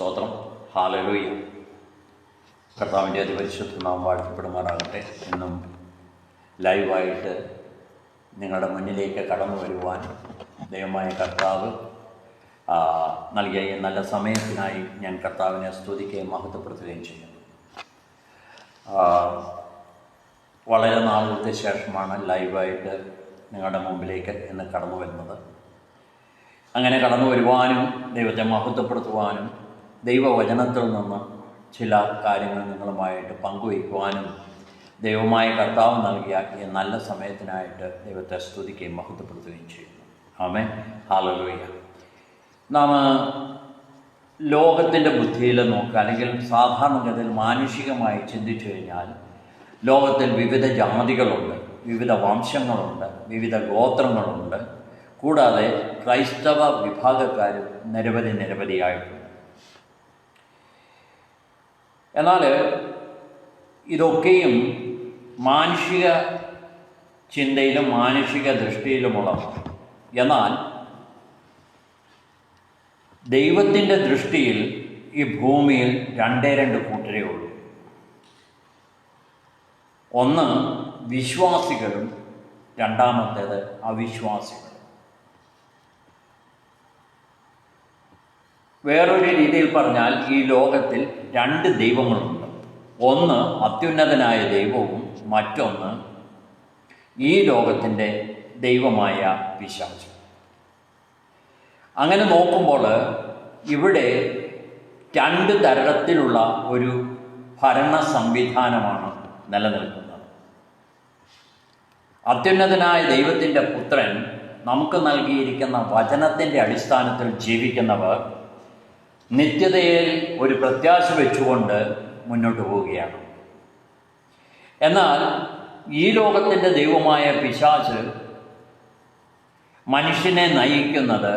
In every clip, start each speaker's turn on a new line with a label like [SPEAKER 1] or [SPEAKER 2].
[SPEAKER 1] സ്തോത്രം. ഹല്ലേലൂയ. കർത്താവിൻ്റെ അതിപരിശുദ്ധ നാമം വാഴ്ത്തപ്പെടുമാറാകട്ടെ. എന്നും ലൈവായിട്ട് നിങ്ങളുടെ മുന്നിലേക്ക് കടന്നു വരുവാൻ ദൈവമായ കർത്താവ് നൽകിയ ഈ നല്ല സമയത്തിനായി ഞാൻ കർത്താവിനെ സ്തുതിക്കുകയും മഹത്വപ്പെടുത്തുകയും ചെയ്യുന്നു. വളരെ നാളുകൾക്ക് ശേഷമാണ് ലൈവായിട്ട് നിങ്ങളുടെ മുമ്പിലേക്ക് ഇന്ന് കടന്നു വരുന്നത്. അങ്ങനെ കടന്നു വരുവാനും ദൈവത്തെ മഹത്വപ്പെടുത്തുവാനും ദൈവവചനത്തിൽ നിന്ന് ചില കാര്യങ്ങൾ നിങ്ങളുമായിട്ട് പങ്കുവയ്ക്കുവാനും ദൈവമായ കർത്താവ് നൽകിയ ഈ നല്ല സമയത്തിനായിട്ട് ദൈവത്തെ സ്തുതിക്കുകയും മഹത്വപ്പെടുത്തുകയും ചെയ്യുന്നു. ആമേൻ. ഹല്ലേലൂയ. നാം ലോകത്തിൻ്റെ ബുദ്ധിയിൽ നോക്കുക, അല്ലെങ്കിൽ സാധാരണഗതിയിൽ മാനുഷികമായി ചിന്തിച്ചു കഴിഞ്ഞാൽ ലോകത്തിൽ വിവിധ ജാതികളുണ്ട്, വിവിധ വംശങ്ങളുണ്ട്, വിവിധ ഗോത്രങ്ങളുണ്ട്. കൂടാതെ ക്രൈസ്തവ വിഭാഗക്കാരും നിരവധിയായിട്ടുണ്ട്. എന്നാൽ ഇതൊക്കെയും മാനുഷിക ചിന്തയിലും മാനുഷിക ദൃഷ്ടിയിലുമുള്ളതാണ്. എന്നാൽ ദൈവത്തിൻ്റെ ദൃഷ്ടിയിൽ ഈ ഭൂമിയിൽ രണ്ട് കൂട്ടരേ ഉള്ളൂ. ഒന്ന് വിശ്വാസികളും രണ്ടാമത്തേത് അവിശ്വാസികളും. വേറൊരു രീതിയിൽ പറഞ്ഞാൽ ഈ ലോകത്തിൽ രണ്ട് ദൈവങ്ങളുണ്ട്. ഒന്ന് അത്യുന്നതനായ ദൈവവും മറ്റൊന്ന് ഈ ലോകത്തിൻ്റെ ദൈവമായ പിശാച്. അങ്ങനെ നോക്കുമ്പോൾ ഇവിടെ രണ്ട് തരത്തിലുള്ള ഒരു ഭരണ സംവിധാനമാണ് നിലനിൽക്കുന്നത്. അത്യുന്നതനായ ദൈവത്തിൻ്റെ പുത്രൻ നമുക്ക് നൽകിയിരിക്കുന്ന വചനത്തിൻ്റെ അടിസ്ഥാനത്തിൽ ജീവിക്കുന്നവർ നിത്യതയിൽ ഒരു പ്രത്യാശ വെച്ചുകൊണ്ട് മുന്നോട്ട് പോവുകയാണ്. എന്നാൽ ഈ ലോകത്തിൻ്റെ ദൈവമായ പിശാച് മനുഷ്യനെ നയിക്കുന്നത്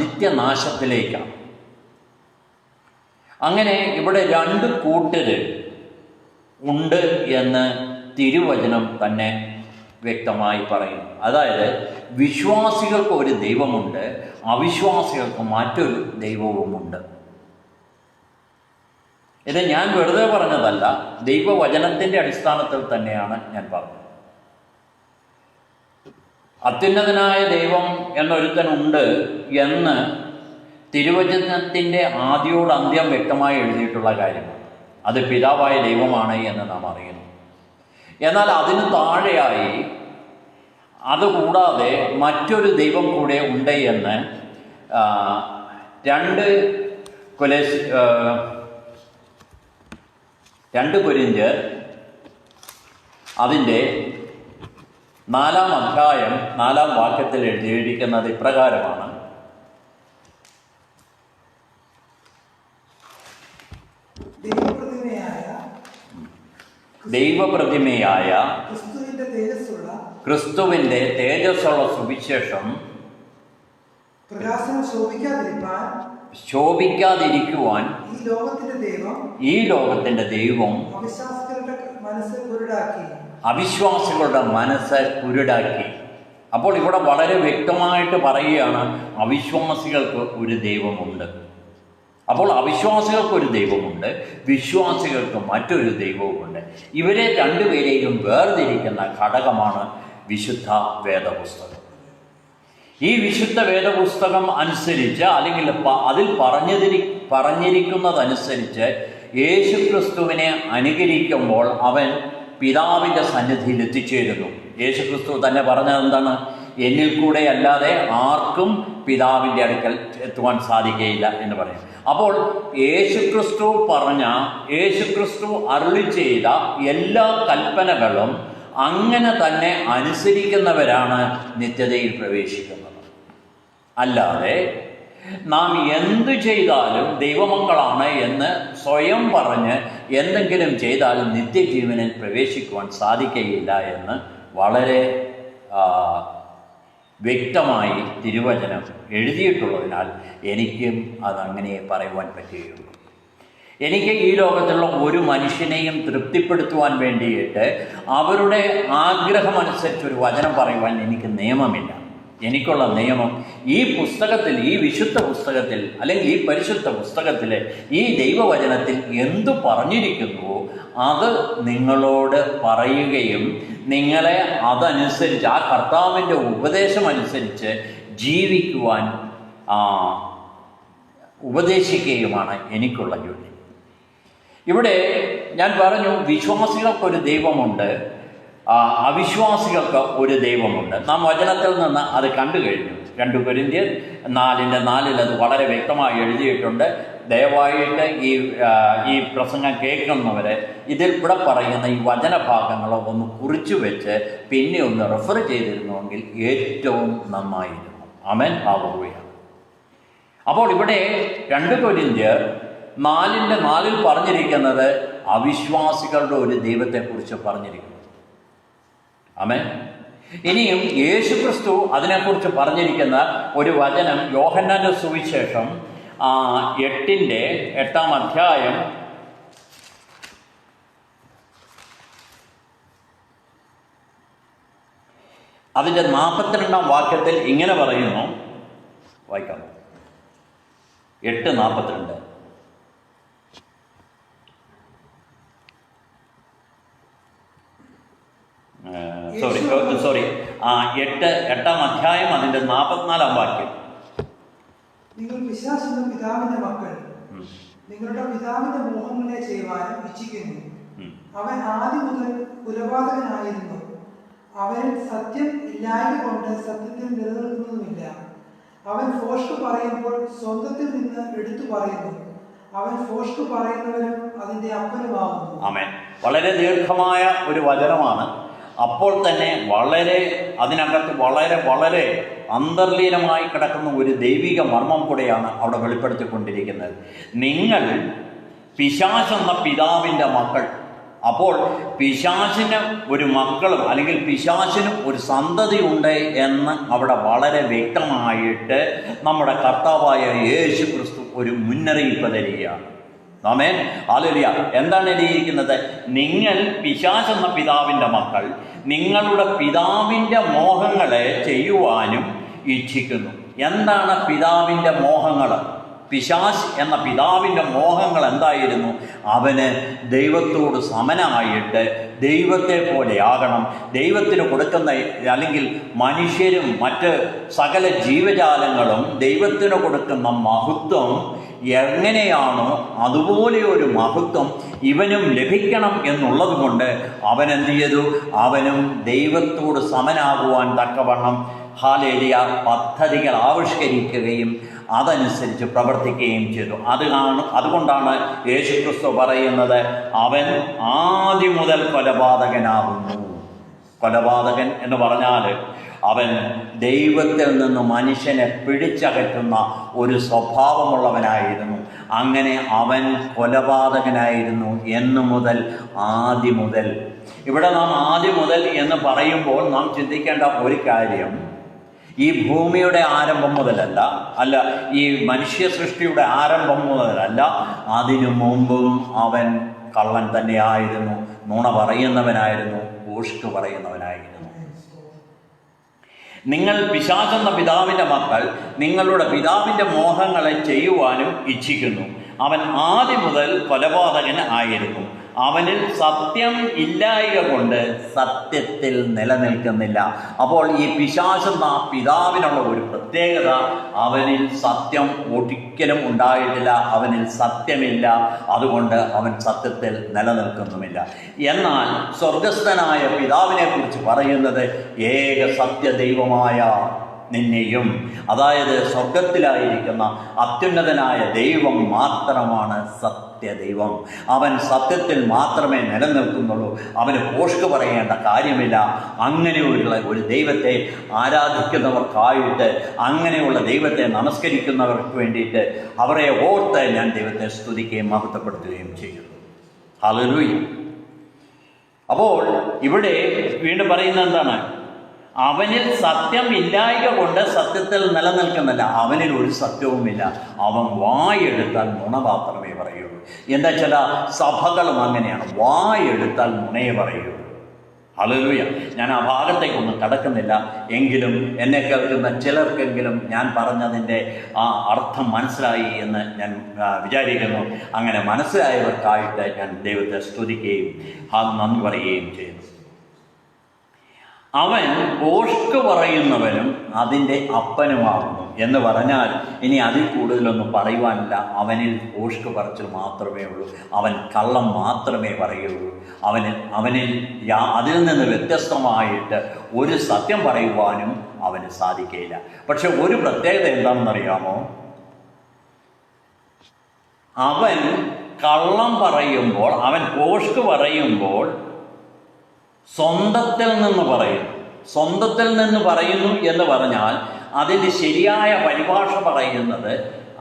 [SPEAKER 1] നിത്യനാശത്തിലേക്കാണ്. അങ്ങനെ ഇവിടെ രണ്ട് കൂട്ടര് ഉണ്ട് എന്ന് തിരുവചനം തന്നെ വ്യക്തമായി പറയുന്നു. അതായത് വിശ്വാസികൾക്ക് ഒരു ദൈവമുണ്ട്, അവിശ്വാസികൾക്ക് മറ്റൊരു ദൈവവുമുണ്ട്. ഇത് ഞാൻ വെറുതെ പറഞ്ഞതല്ല, ദൈവവചനത്തിൻ്റെ അടിസ്ഥാനത്തിൽ തന്നെയാണ് ഞാൻ പറഞ്ഞത്. അത്യുന്നതനായ ദൈവം എന്നൊരുത്തനുണ്ട് എന്ന് തിരുവചനത്തിൻ്റെ ആദിയോട് അന്ത്യം വ്യക്തമായി എഴുതിയിട്ടുള്ള കാര്യമാണ്. അത് പിതാവായ ദൈവമാണ് എന്ന് നാം അറിയുന്നു. എന്നാൽ അതിന് താഴെയായി അതുകൂടാതെ മറ്റൊരു ദൈവം കൂടെ ഉണ്ട് എന്ന് 2 കൊരിന്ത്യർ അതിൻ്റെ 4-ാം അധ്യായം 4-ാം വാക്യത്തിൽ എഴുതിയിരിക്കുന്നത് ഇപ്രകാരമാണ്: ദൈവപ്രതിമയായ ക്രിസ്തുവിന്റെ തേജസ്സുള്ള സുവിശേഷം ശോഭിക്കാതിരിക്കുവാൻ ഈ ലോകത്തിന്റെ ദൈവം അവിശ്വാസികളുടെ മനസ്സ് കുരുടാക്കി. അപ്പോൾ ഇവിടെ വളരെ വ്യക്തമായിട്ട് പറയുകയാണ്, അവിശ്വാസികൾക്ക് ഒരു ദൈവമുണ്ട്. അപ്പോൾ അവിശ്വാസികൾക്ക് ഒരു ദൈവമുണ്ട്, വിശ്വാസികൾക്ക് മറ്റൊരു ദൈവവുമുണ്ട്. ഇവരെ രണ്ടുപേരെയും വേർതിരിക്കുന്ന ഘടകമാണ് വിശുദ്ധ വേദപുസ്തകം. ഈ വിശുദ്ധ വേദപുസ്തകം അനുസരിച്ച്, അല്ലെങ്കിൽ അതിൽ പറഞ്ഞിരിക്കുന്നതനുസരിച്ച് യേശുക്രിസ്തുവിനെ അനുകരിക്കുമ്പോൾ അവൻ പിതാവിൻ്റെ സന്നിധിയിൽ എത്തിച്ചേരുന്നു. യേശുക്രിസ്തു തന്നെ പറഞ്ഞത് എന്താണ്? എന്നിൽ കൂടെ അല്ലാതെ ആർക്കും പിതാവിൻ്റെ അടുക്കൽ എത്തുവാൻ സാധിക്കുകയില്ല എന്ന് പറയും. അപ്പോൾ യേശുക്രിസ്തു അരുളി ചെയ്ത എല്ലാ കൽപ്പനകളും അങ്ങനെ തന്നെ അനുസരിക്കുന്നവരാണ് നിത്യതയിൽ പ്രവേശിക്കുന്നത്. അല്ലാതെ നാം എന്തു ചെയ്താലും ദൈവമക്കളാണ് എന്ന് സ്വയം പറഞ്ഞ് എന്തെങ്കിലും ചെയ്താൽ നിത്യജീവനിൽ പ്രവേശിക്കുവാൻ സാധിക്കുകയില്ല എന്ന് വളരെ വ്യക്തമായി തിരുവചനം എഴുതിയിട്ടുള്ളതിനാൽ എനിക്കും അതങ്ങനെ പറയുവാൻ പറ്റുകയുള്ളൂ. എനിക്ക് ഈ ലോകത്തുള്ള ഒരു മനുഷ്യനെയും തൃപ്തിപ്പെടുത്തുവാൻ വേണ്ടിയിട്ട് അവരുടെ ആഗ്രഹമനുസരിച്ചൊരു വചനം പറയുവാൻ എനിക്ക് നിയമമില്ല. എനിക്കുള്ള നിയമം ഈ പുസ്തകത്തിൽ, ഈ വിശുദ്ധ പുസ്തകത്തിൽ അല്ലെങ്കിൽ ഈ പരിശുദ്ധ പുസ്തകത്തിൽ ഈ ദൈവവചനത്തിൽ എന്തു പറഞ്ഞിരിക്കുന്നുവോ അത് നിങ്ങളോട് പറയുകയും നിങ്ങളെ അതനുസരിച്ച് ആ കർത്താവിൻ്റെ ഉപദേശമനുസരിച്ച് ജീവിക്കുവാൻ ഉപദേശിക്കുകയുമാണ് എനിക്കുള്ള ജോലി. ഇവിടെ ഞാൻ പറഞ്ഞു, വിശ്വാസികൾക്കൊരു ദൈവമുണ്ട്, അവിശ്വാസികൾക്ക് ഒരു ദൈവമുണ്ട്. നാം വചനത്തിൽ നിന്ന് അത് കണ്ടു കഴിഞ്ഞു. 2 കൊരിന്ത്യർ 4:4 അത് വളരെ വ്യക്തമായി എഴുതിയിട്ടുണ്ട്. ദയവായിട്ട് ഈ പ്രസംഗം കേൾക്കുന്നവരെ ഇവിടെ പറയുന്ന ഈ വചനഭാഗങ്ങളോ ഒന്ന് കുറിച്ചു വെച്ച് പിന്നെ ഒന്ന് റെഫർ ചെയ്തിരുന്നുവെങ്കിൽ ഏറ്റവും നന്നായിരുന്നു. ആമേൻ, ഹല്ലേലൂയ. അപ്പോൾ ഇവിടെ 2 കൊരിന്ത്യർ 4:4 പറഞ്ഞിരിക്കുന്നത് അവിശ്വാസികളുടെ ഒരു ദൈവത്തെക്കുറിച്ച് പറഞ്ഞിരിക്കുന്നു. ആമേൻ. ഇനിയും യേശുക്രിസ്തു അതിനെക്കുറിച്ച് പറഞ്ഞിരിക്കുന്ന ഒരു വചനം യോഹന്നാന്റെ സുവിശേഷം 8-ാം അധ്യായം അതിൻ്റെ 42-ാം വാക്യത്തിൽ ഇങ്ങനെ പറയുന്നു. വായിക്കാം. 8:42. സോറി 8-ാം അധ്യായം അതിൻ്റെ 44-ാം വാക്യം.
[SPEAKER 2] നിങ്ങൾ പിശാചെന്ന പിതാവിന്റെ മക്കൾ, നിങ്ങളുടെ പിതാവിന്റെ മോഹങ്ങളെ ചെയ്യുവാനും ഇച്ഛിക്കുന്നു. അവൻ ആദ്യം മുതൽ കുലപാതകനായിരുന്നു. അവൻ സത്യം ഇല്ലായ്മ കൊണ്ട് സത്യത്തിൽ നിലനിൽക്കുന്നതുമില്ല. അവൻ ഫോഷ്ക് പറയുമ്പോൾ സ്വന്തത്തിൽ നിന്ന് എടുത്തു പറയുന്നു. അവൻ ഫോഷ്ക് പറയുന്നവരും അതിന്റെ അപ്പനുമാകുന്നു.
[SPEAKER 1] ആമേൻ. വളരെ ദീർഘമായ ഒരു വചനമാണ്. അപ്പോൾ തന്നെ അതിനകത്ത് വളരെ അന്തർലീനമായി കിടക്കുന്ന ഒരു ദൈവിക മർമ്മം കൂടെയാണ് അവിടെ വെളിപ്പെടുത്തിക്കൊണ്ടിരിക്കുന്നത്. നിങ്ങൾ പിശാചെന്ന പിതാവിൻ്റെ മക്കൾ. അപ്പോൾ പിശാചിന് ഒരു മക്കളും അല്ലെങ്കിൽ പിശാചിനും ഒരു സന്തതി ഉണ്ട് എന്ന് അവിടെ വളരെ വ്യക്തമായിട്ട് നമ്മുടെ കർത്താവായ യേശു ക്രിസ്തു ഒരു മുന്നറിയിപ്പ് തരികയാണ്. ആമേൻ, ഹല്ലേലൂയ. എന്താണ് എഴുതിയിരിക്കുന്നത്? നിങ്ങൾ പിശാചെന്ന പിതാവിൻ്റെ മക്കൾ, നിങ്ങളുടെ പിതാവിൻ്റെ മോഹങ്ങളെ ചെയ്യുവാനും ഇച്ഛിക്കുന്നു. എന്താണ് പിതാവിൻ്റെ മോഹങ്ങൾ? പിശാച് എന്ന പിതാവിൻ്റെ മോഹങ്ങൾ എന്തായിരുന്നു? അവന് ദൈവത്തോട് സമനായിട്ട് ദൈവത്തെ പോലെയാകണം. ദൈവത്തിന് കൊടുക്കുന്ന അല്ലെങ്കിൽ മനുഷ്യരും മറ്റ് സകല ജീവജാലങ്ങളും ദൈവത്തിന് കൊടുക്കുന്ന മഹത്വം എങ്ങനെയാണോ അതുപോലെ ഒരു മഹത്വം ഇവനും ലഭിക്കണം എന്നുള്ളത് കൊണ്ട് അവൻ എന്ത് ചെയ്തു? അവനും ദൈവത്തോട് സമനാകുവാൻ തക്കവണ്ണം ഹല്ലേലൂയ പദ്ധതികൾ ആവിഷ്കരിക്കുകയും അതനുസരിച്ച് പ്രവർത്തിക്കുകയും ചെയ്തു. അതുകൊണ്ടാണ് യേശുക്രിസ്തു പറയുന്നത്, അവൻ ആദ്യം മുതൽ കൊലപാതകനാകുന്നു. കൊലപാതകൻ എന്ന് പറഞ്ഞാൽ അവൻ ദൈവത്തിൽ നിന്ന് മനുഷ്യനെ പിടിച്ചകറ്റുന്ന ഒരു സ്വഭാവമുള്ളവനായിരുന്നു. അങ്ങനെ അവൻ കൊലപാതകനായിരുന്നു എന്നു മുതൽ, ആദ്യം മുതൽ. ഇവിടെ നാം ആദ്യം മുതൽ എന്ന് പറയുമ്പോൾ നാം ചിന്തിക്കേണ്ട ഒരു കാര്യം, ഈ ഭൂമിയുടെ ആരംഭം മുതലല്ല, ഈ മനുഷ്യ സൃഷ്ടിയുടെ ആരംഭം മുതലല്ല, അതിനു മുമ്പും അവൻ കള്ളൻ തന്നെയായിരുന്നു, നുണ പറയുന്നവനായിരുന്നു, ഭോഷ്ക് പറയുന്നവനായിരുന്നു. നിങ്ങൾ പിശാചെന്ന പിതാവിൻ്റെ മക്കൾ, നിങ്ങളുടെ പിതാവിൻ്റെ മോഹങ്ങളെ ചെയ്യുവാനും ഇച്ഛിക്കുന്നു. അവൻ ആദ്യം മുതൽ കൊലപാതകൻ ആയിരുന്നു. അവനിൽ സത്യം ഇല്ലായ്ക കൊണ്ട് സത്യത്തിൽ നിലനിൽക്കുന്നില്ല. അപ്പോൾ ഈ പിശാചെന്ന പിതാവിനുള്ള ഒരു പ്രത്യേകത, അവനിൽ സത്യം ഒരിക്കലും ഉണ്ടായിട്ടില്ല, അവനിൽ സത്യമില്ല, അതുകൊണ്ട് അവൻ സത്യത്തിൽ നിലനിൽക്കുന്നുമില്ല. എന്നാൽ സ്വർഗസ്ഥനായ പിതാവിനെ കുറിച്ച് പറയുന്നത് ഏക സത്യദൈവമായ നിന്നെയും, അതായത് സ്വർഗത്തിലായിരിക്കുന്ന അത്യുന്നതനായ ദൈവം മാത്രമാണ് സത്യദൈവം. അവൻ സത്യത്തിൽ മാത്രമേ നിലനിൽക്കുന്നുള്ളൂ. അവന് ഭോഷ്ക് പറയേണ്ട കാര്യമില്ല. അങ്ങനെയുള്ള ഒരു ദൈവത്തെ ആരാധിക്കുന്നവർക്കായിട്ട്, അങ്ങനെയുള്ള ദൈവത്തെ നമസ്കരിക്കുന്നവർക്ക് വേണ്ടിയിട്ട് അവരെ ഓർത്ത് ഞാൻ ദൈവത്തെ സ്തുതിക്കുകയും മഹത്വപ്പെടുത്തുകയും ചെയ്യുന്നു. ഹല്ലേലൂയ. അപ്പോൾ ഇവിടെ വീണ്ടും പറയുന്നത് എന്താണ്? അവനിൽ സത്യം ഇല്ലായ്ക കൊണ്ട് സത്യത്തിൽ നിലനിൽക്കുന്നില്ല. അവനിൽ ഒരു സത്യവുമില്ല. അവൻ വായെടുത്താൽ നുണ മാത്രമേ പറയുള്ളൂ. എന്താ ചില സഭകളും അങ്ങനെയാണ്, വായെടുത്താൽ നുണയെ പറയുള്ളൂ. ഹല്ലേലൂയ. ഞാൻ ആ ഭാഗത്തേക്കൊന്നും കടക്കുന്നില്ല. എങ്കിലും എന്നെ കേൾക്കുന്ന ചിലർക്കെങ്കിലും ഞാൻ പറഞ്ഞതിൻ്റെ ആ അർത്ഥം മനസ്സിലായി എന്ന് ഞാൻ വിചാരിക്കുന്നു. അങ്ങനെ മനസ്സിലായവർക്കായിട്ട് ഞാൻ ദൈവത്തെ സ്തുതിക്കുകയും നന്ദി പറയുകയും ചെയ്യുന്നു. അവൻ ഭോഷ്ക് പറയുന്നവനും അതിൻ്റെ അപ്പനുമാകുന്നു എന്ന് പറഞ്ഞാൽ ഇനി അതിൽ കൂടുതലൊന്നും പറയുവാനില്ല. അവനിൽ ഭോഷ്ക് പറച്ചിൽ മാത്രമേ ഉള്ളൂ. അവൻ കള്ളം മാത്രമേ പറയുള്ളൂ. അവനിൽ അതിൽ നിന്ന് വ്യത്യസ്തമായിട്ട് ഒരു സത്യം പറയുവാനും അവന് സാധിക്കുകയില്ല. പക്ഷെ ഒരു പ്രത്യേകത എന്താണെന്നറിയാമോ? അവൻ കള്ളം പറയുമ്പോൾ, അവൻ ഭോഷ്ക് പറയുമ്പോൾ സ്വന്തത്തിൽ നിന്ന് പറയുന്നു. സ്വന്തത്തിൽ നിന്ന് പറയുന്നു എന്ന് പറഞ്ഞാൽ അതിൻ്റെ ശരിയായ പരിഭാഷ പറയുന്നത്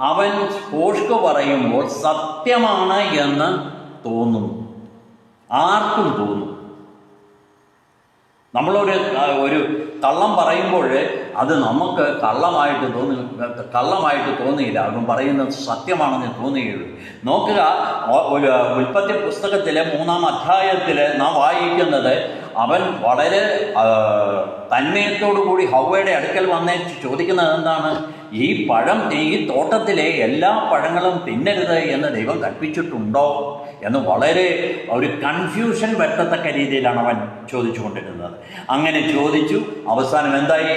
[SPEAKER 1] അവൻ ഭോഷ്ക് പറയുമ്പോൾ സത്യമാണ് എന്ന് തോന്നുന്നു. ആർക്കും തോന്നും. നമ്മളൊരു കള്ളം പറയുമ്പോൾ അത് നമുക്ക് കള്ളമായിട്ട് തോന്നിയില്ല. അവൻ പറയുന്നത് സത്യമാണെന്ന് തോന്നുകയുള്ളൂ. നോക്കുക, ഒരു ഉൽപ്പത്തി പുസ്തകത്തിലെ 3-ാം അധ്യായത്തിൽ നാം വായിക്കുന്നത്, അവൻ വളരെ തന്മയത്തോടു കൂടി ഹവ്വയുടെ അടുക്കൽ വന്നേച്ച് ചോദിക്കുന്നത് എന്താണ്? ഈ തോട്ടത്തിലെ എല്ലാ പഴങ്ങളും തിന്നരുത് എന്ന് ദൈവം കൽപ്പിച്ചിട്ടുണ്ടോ എന്ന് വളരെ ഒരു കൺഫ്യൂഷൻ വരുത്തത്തക്ക രീതിയിലാണ് അവൻ ചോദിച്ചു കൊണ്ടിരുന്നത്. അങ്ങനെ ചോദിച്ചു. അവസാനം എന്തായി?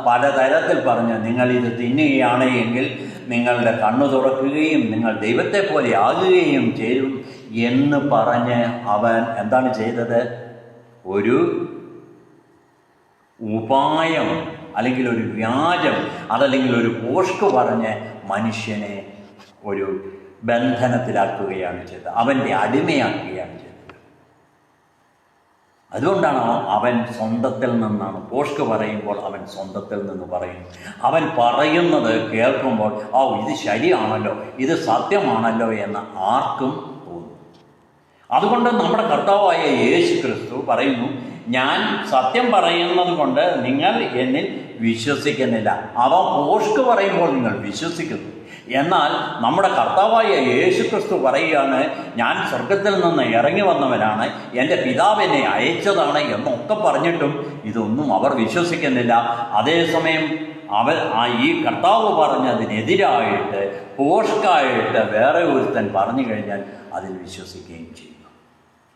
[SPEAKER 1] പലതരത്തിൽ പറഞ്ഞു, നിങ്ങൾ ഇത് തിന്നുകയാണ് എങ്കിൽ നിങ്ങളുടെ കണ്ണു തുറക്കുകയും നിങ്ങൾ ദൈവത്തെ പോലെ ആകുകയും ചെയ്യും എന്ന് പറഞ്ഞ് അവൻ എന്താണ് ചെയ്തത്? ഒരു ഉപായം അല്ലെങ്കിൽ ഒരു വ്യാജം, അതല്ലെങ്കിൽ ഒരു ഭോഷ്ക് പറഞ്ഞ് മനുഷ്യനെ ഒരു ബന്ധനത്തിലാക്കുകയാണ് ചെയ്തത്. അവൻ്റെ അടിമയാക്കുകയാണ് ചെയ്തത്. അതുകൊണ്ടാണ് അവൻ സ്വന്തത്തിൽ നിന്നാണ്. ഭോഷ്ക് പറയുമ്പോൾ അവൻ സ്വന്തത്തിൽ നിന്ന് പറയുന്നു. അവൻ പറയുന്നത് കേൾക്കുമ്പോൾ ഇത് ശരിയാണല്ലോ, ഇത് സത്യമാണല്ലോ എന്ന് ആർക്കും തോന്നും. അതുകൊണ്ട് നമ്മുടെ കർത്താവായ യേശു ക്രിസ്തു പറയുന്നു, ഞാൻ സത്യം പറയുന്നത് കൊണ്ട് നിങ്ങൾ എന്നിൽ വിശ്വസിക്കുന്നില്ല. അവ ഭോഷ്ക് പറയുമ്പോൾ നിങ്ങൾ വിശ്വസിക്കുന്നു. എന്നാൽ നമ്മുടെ കർത്താവായ യേശു ക്രിസ്തു പറയുകയാണ്, ഞാൻ സ്വർഗത്തിൽ നിന്ന് ഇറങ്ങി വന്നവനാണ്, എൻ്റെ പിതാവ് എന്നെ അയച്ചതാണ് എന്നൊക്കെ പറഞ്ഞിട്ടും ഇതൊന്നും അവർ വിശ്വസിക്കുന്നില്ല. അതേസമയം ഈ കർത്താവ് പറഞ്ഞതിനെതിരായിട്ട് ഭോഷ്കായിട്ട് വേറെ ഒരുത്തൻ പറഞ്ഞു കഴിഞ്ഞാൽ അതിൽ വിശ്വസിക്കുകയും ചെയ്യുന്നു.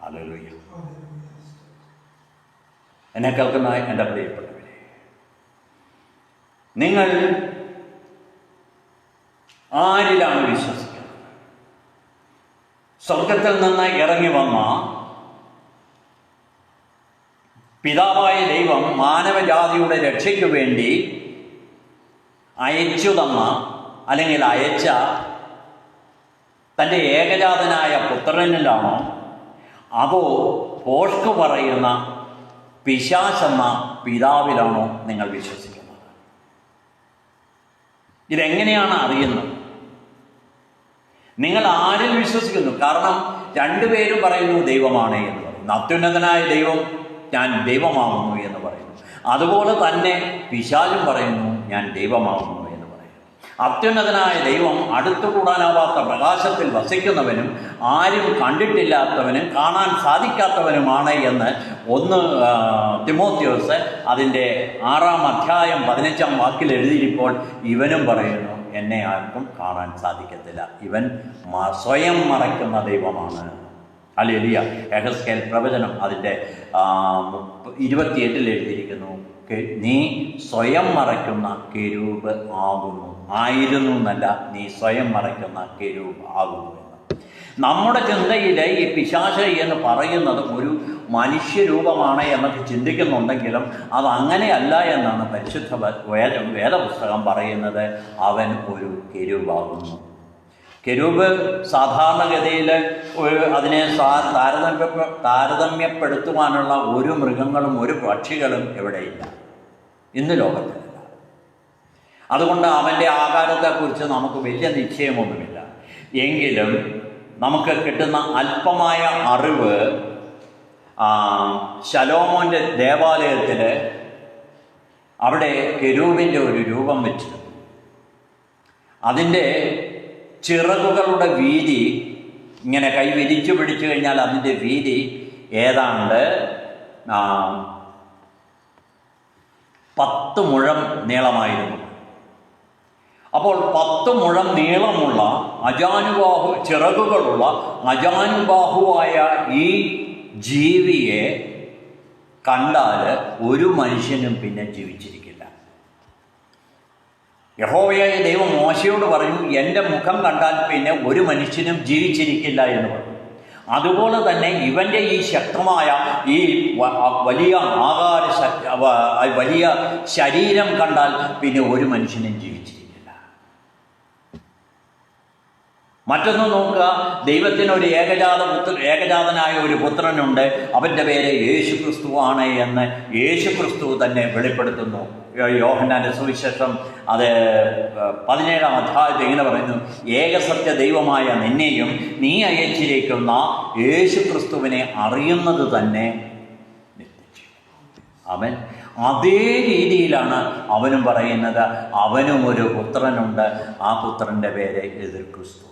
[SPEAKER 1] ഹല്ലേലൂയ. എന്നെ കേൾക്കുന്ന എൻ്റെ പ്രിയപ്പെട്ടവരെ, നിങ്ങൾ ആരിലാണ് വിശ്വസിക്കുന്നത്? സ്വർഗത്തിൽ നിന്ന് ഇറങ്ങി വന്ന പിതാവായ ദൈവം മാനവജാതിയുടെ രക്ഷയ്ക്ക് വേണ്ടി അയച്ച തൻ്റെ ഏകജാതനായ പുത്രനിലാണോ, അതോ ഭോഷ്ക് പറയുന്ന പിശാചെന്ന പിതാവിലാണോ നിങ്ങൾ വിശ്വസിക്കുന്നത്? ഇതെങ്ങനെയാണ് അറിയുന്നത്? നിങ്ങൾ ആരിൽ വിശ്വസിക്കുന്നു? കാരണം രണ്ടുപേരും പറയുന്നു ദൈവമാണ് എന്ന് പറയുന്നു. അത്യുന്നതനായ ദൈവം ഞാൻ ദൈവമാകുന്നു എന്ന് പറയുന്നു. അതുപോലെ തന്നെ പിശാചും പറയുന്നു ഞാൻ ദൈവമാകുന്നു എന്ന് പറയുന്നു. അത്യുന്നതനായ ദൈവം അടുത്തുകൂടാനാവാത്ത പ്രകാശത്തിൽ വസിക്കുന്നവനും ആരും കണ്ടിട്ടില്ലാത്തവനും കാണാൻ സാധിക്കാത്തവനുമാണ് എന്ന് 1 തിമോത്തിയോസ് അതിൻ്റെ 6-ാം അധ്യായം 15-ാം വാക്കിൽ എഴുതിയിരിപ്പോൾ ഇവനും പറയുന്നു എന്നെ ആർക്കും കാണാൻ സാധിക്കത്തില്ല, ഇവൻ സ്വയം മറയ്ക്കുന്ന ദൈവമാണ്. ഹല്ലേലൂയ. യെഹെസ്കേൽ പ്രവചനം അതിൻ്റെ 28 എഴുതിയിരിക്കുന്നു, നീ സ്വയം മറയ്ക്കുന്ന കെരൂബ് ആയിരുന്നു എന്നല്ല, നീ സ്വയം മറയ്ക്കുന്ന കെരൂബ് ആകുന്നു എന്ന്. നമ്മുടെ ചിന്തയിൽ ഈ പിശാച് എന്ന് പറയുന്നത് ഒരു മനുഷ്യരൂപമാണ് എന്നൊക്കെ ചിന്തിക്കുന്നുണ്ടെങ്കിലും അതങ്ങനെയല്ല എന്നാണ് പരിശുദ്ധ വേദപുസ്തകം പറയുന്നത്. അവൻ ഒരു കെരൂബാകുന്നു. കെരൂബ് സാധാരണഗതിയിൽ അതിനെ താരതമ്യപ്പെടുത്തുവാനുള്ള ഒരു മൃഗങ്ങളും ഒരു പക്ഷികളും എവിടെയില്ല, ഇന്ന് ലോകത്തിലില്ല. അതുകൊണ്ട് അവൻ്റെ ആകാരത്തെക്കുറിച്ച് നമുക്ക് വലിയ നിശ്ചയമൊന്നുമില്ല. എങ്കിലും നമുക്ക് കിട്ടുന്ന അല്പമായ അറിവ്, ശലോമോൻ്റെ ദേവാലയത്തിൽ അവിടെ കെരൂബിൻ്റെ ഒരു രൂപം വെച്ചിരുന്നു. അതിൻ്റെ ചിറകുകളുടെ വീതി ഇങ്ങനെ കൈ വിരിച്ചു പിടിച്ചു കഴിഞ്ഞാൽ അതിൻ്റെ വീതി ഏതാണ്ട് 10 മുഴം നീളമായിരുന്നു. അപ്പോൾ 10 മുഴം നീളമുള്ള ചിറകുകളുള്ള അജാനുബാഹുവായ ഈ ജീവിയെ കണ്ടാൽ ഒരു മനുഷ്യനും പിന്നെ ജീവിച്ചിരിക്കില്ല. യഹോവയായ ദൈവം മോശയോട് പറഞ്ഞു, എൻ്റെ മുഖം കണ്ടാൽ പിന്നെ ഒരു മനുഷ്യനും ജീവിച്ചിരിക്കില്ല എന്ന് പറഞ്ഞു. അതുപോലെ തന്നെ ഇവൻ്റെ ഈ ശക്തമായ ഈ വലിയ വലിയ ശരീരം കണ്ടാൽ പിന്നെ ഒരു മനുഷ്യനും ജീവിച്ചിരിക്കില്ല. മറ്റൊന്ന് നോക്കുക, ദൈവത്തിന് ഒരു ഏകജാതനായ ഒരു പുത്രനുണ്ട്, അവൻ്റെ പേര് യേശുക്രിസ്തു ആണ് എന്ന് യേശുക്രിസ്തു തന്നെ വെളിപ്പെടുത്തുന്നു. യോഹന്നാന്റെ സുവിശേഷം 17-ാം അധ്യായത്തിൽ ഇങ്ങനെ പറയുന്നു, ഏകസത്യ ദൈവമായ നിന്നെയും നീ അയച്ചിരിക്കുന്ന യേശുക്രിസ്തുവിനെ അറിയുന്നത് തന്നെ നിത്യജീവൻ. അവൻ അതേ രീതിയിലാണ് അവനും പറയുന്നത്. അവനും ഒരു പുത്രനുണ്ട്, ആ പുത്രൻ്റെ പേര് എതിർക്രിസ്തു.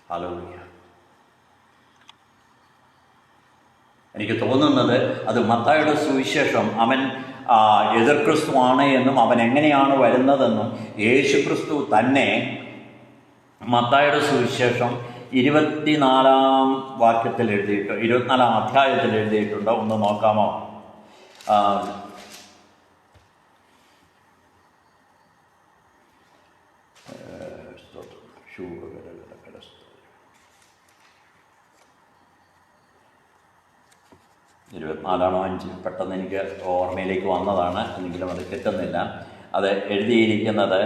[SPEAKER 1] ഹല്ലേലൂയ. എനിക്ക് തോന്നുന്നത് അത് മത്തായിയുടെ സുവിശേഷം അവൻ എതിർക്രിസ്തു ആണ് എന്നും അവൻ എങ്ങനെയാണ് വരുന്നതെന്നും യേശുക്രിസ്തു തന്നെ മത്തായിയുടെ സുവിശേഷം 24-ാം വാക്യത്തിൽ എഴുതിയിട്ട് 24-ാം അധ്യായത്തിൽ എഴുതിയിട്ടുണ്ട്. ഒന്ന് നോക്കാമോ? ഇരുപത്തിനാലാണോ 5 പെട്ടെന്ന് എനിക്ക് ഓർമ്മയിലേക്ക് വന്നതാണ്, എങ്കിലും അത് കിട്ടുന്നില്ല. അത് എഴുതിയിരിക്കുന്നത്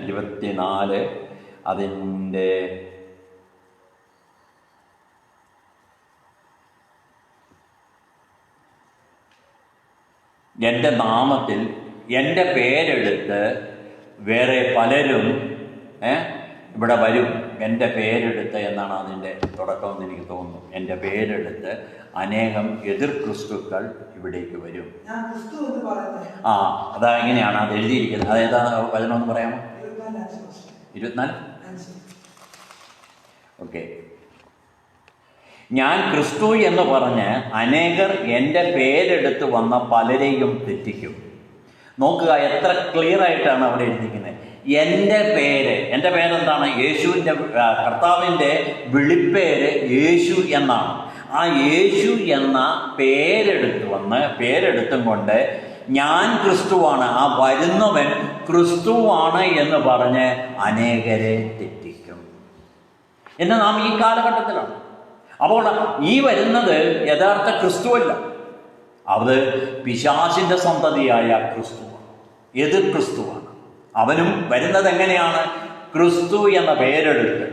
[SPEAKER 1] 24 അതിൻ്റെ എൻ്റെ നാമത്തിൽ എൻ്റെ പേരെടുത്ത് വേറെ പലരും ഇവിടെ വരും. എൻ്റെ പേരെടുത്ത് എന്നാണ് അതിൻ്റെ തുടക്കമെന്ന് എനിക്ക് തോന്നുന്നു. എൻ്റെ പേരെടുത്ത് അനേകം എതിർ ക്രിസ്തുക്കൾ ഇവിടേക്ക് വരും. അതാ എങ്ങനെയാണ് അത് എഴുതിയിരിക്കുന്നത്? അതേതാ വചനം ഒന്ന് പറയാമോ? 24. ഓക്കെ. ഞാൻ ക്രിസ്തു എന്ന് പറഞ്ഞ് അനേകർ എൻ്റെ പേരെടുത്ത് വന്ന പലരെയും തെറ്റിക്കും. നോക്കുക, എത്ര ക്ലിയർ ആയിട്ടാണ് അവിടെ എഴുതിയിരിക്കുന്നത്. എൻ്റെ പേരെന്താണ്? യേശുവിൻ്റെ, കർത്താവിൻ്റെ വിളിപ്പേര് യേശു എന്നാണ്. ആ യേശു എന്ന പേരെടുത്തും കൊണ്ട് ഞാൻ ക്രിസ്തുവാണ്, ആ വരുന്നവൻ ക്രിസ്തുവാണ് എന്ന് പറഞ്ഞ് അനേകരെ തെറ്റിക്കും എന്ന് നാം ഈ കാലഘട്ടത്തിലാണ്. അപ്പോൾ ഈ വരുന്നത് യഥാർത്ഥ ക്രിസ്തുവല്ല, അത് പിശാചിൻ്റെ സന്തതിയായ ക്രിസ്തുവാണ്, എതിർ ക്രിസ്തുവാണ്. അവനും വരുന്നത് എങ്ങനെയാണ്? ക്രിസ്തു എന്ന പേരെടുത്ത്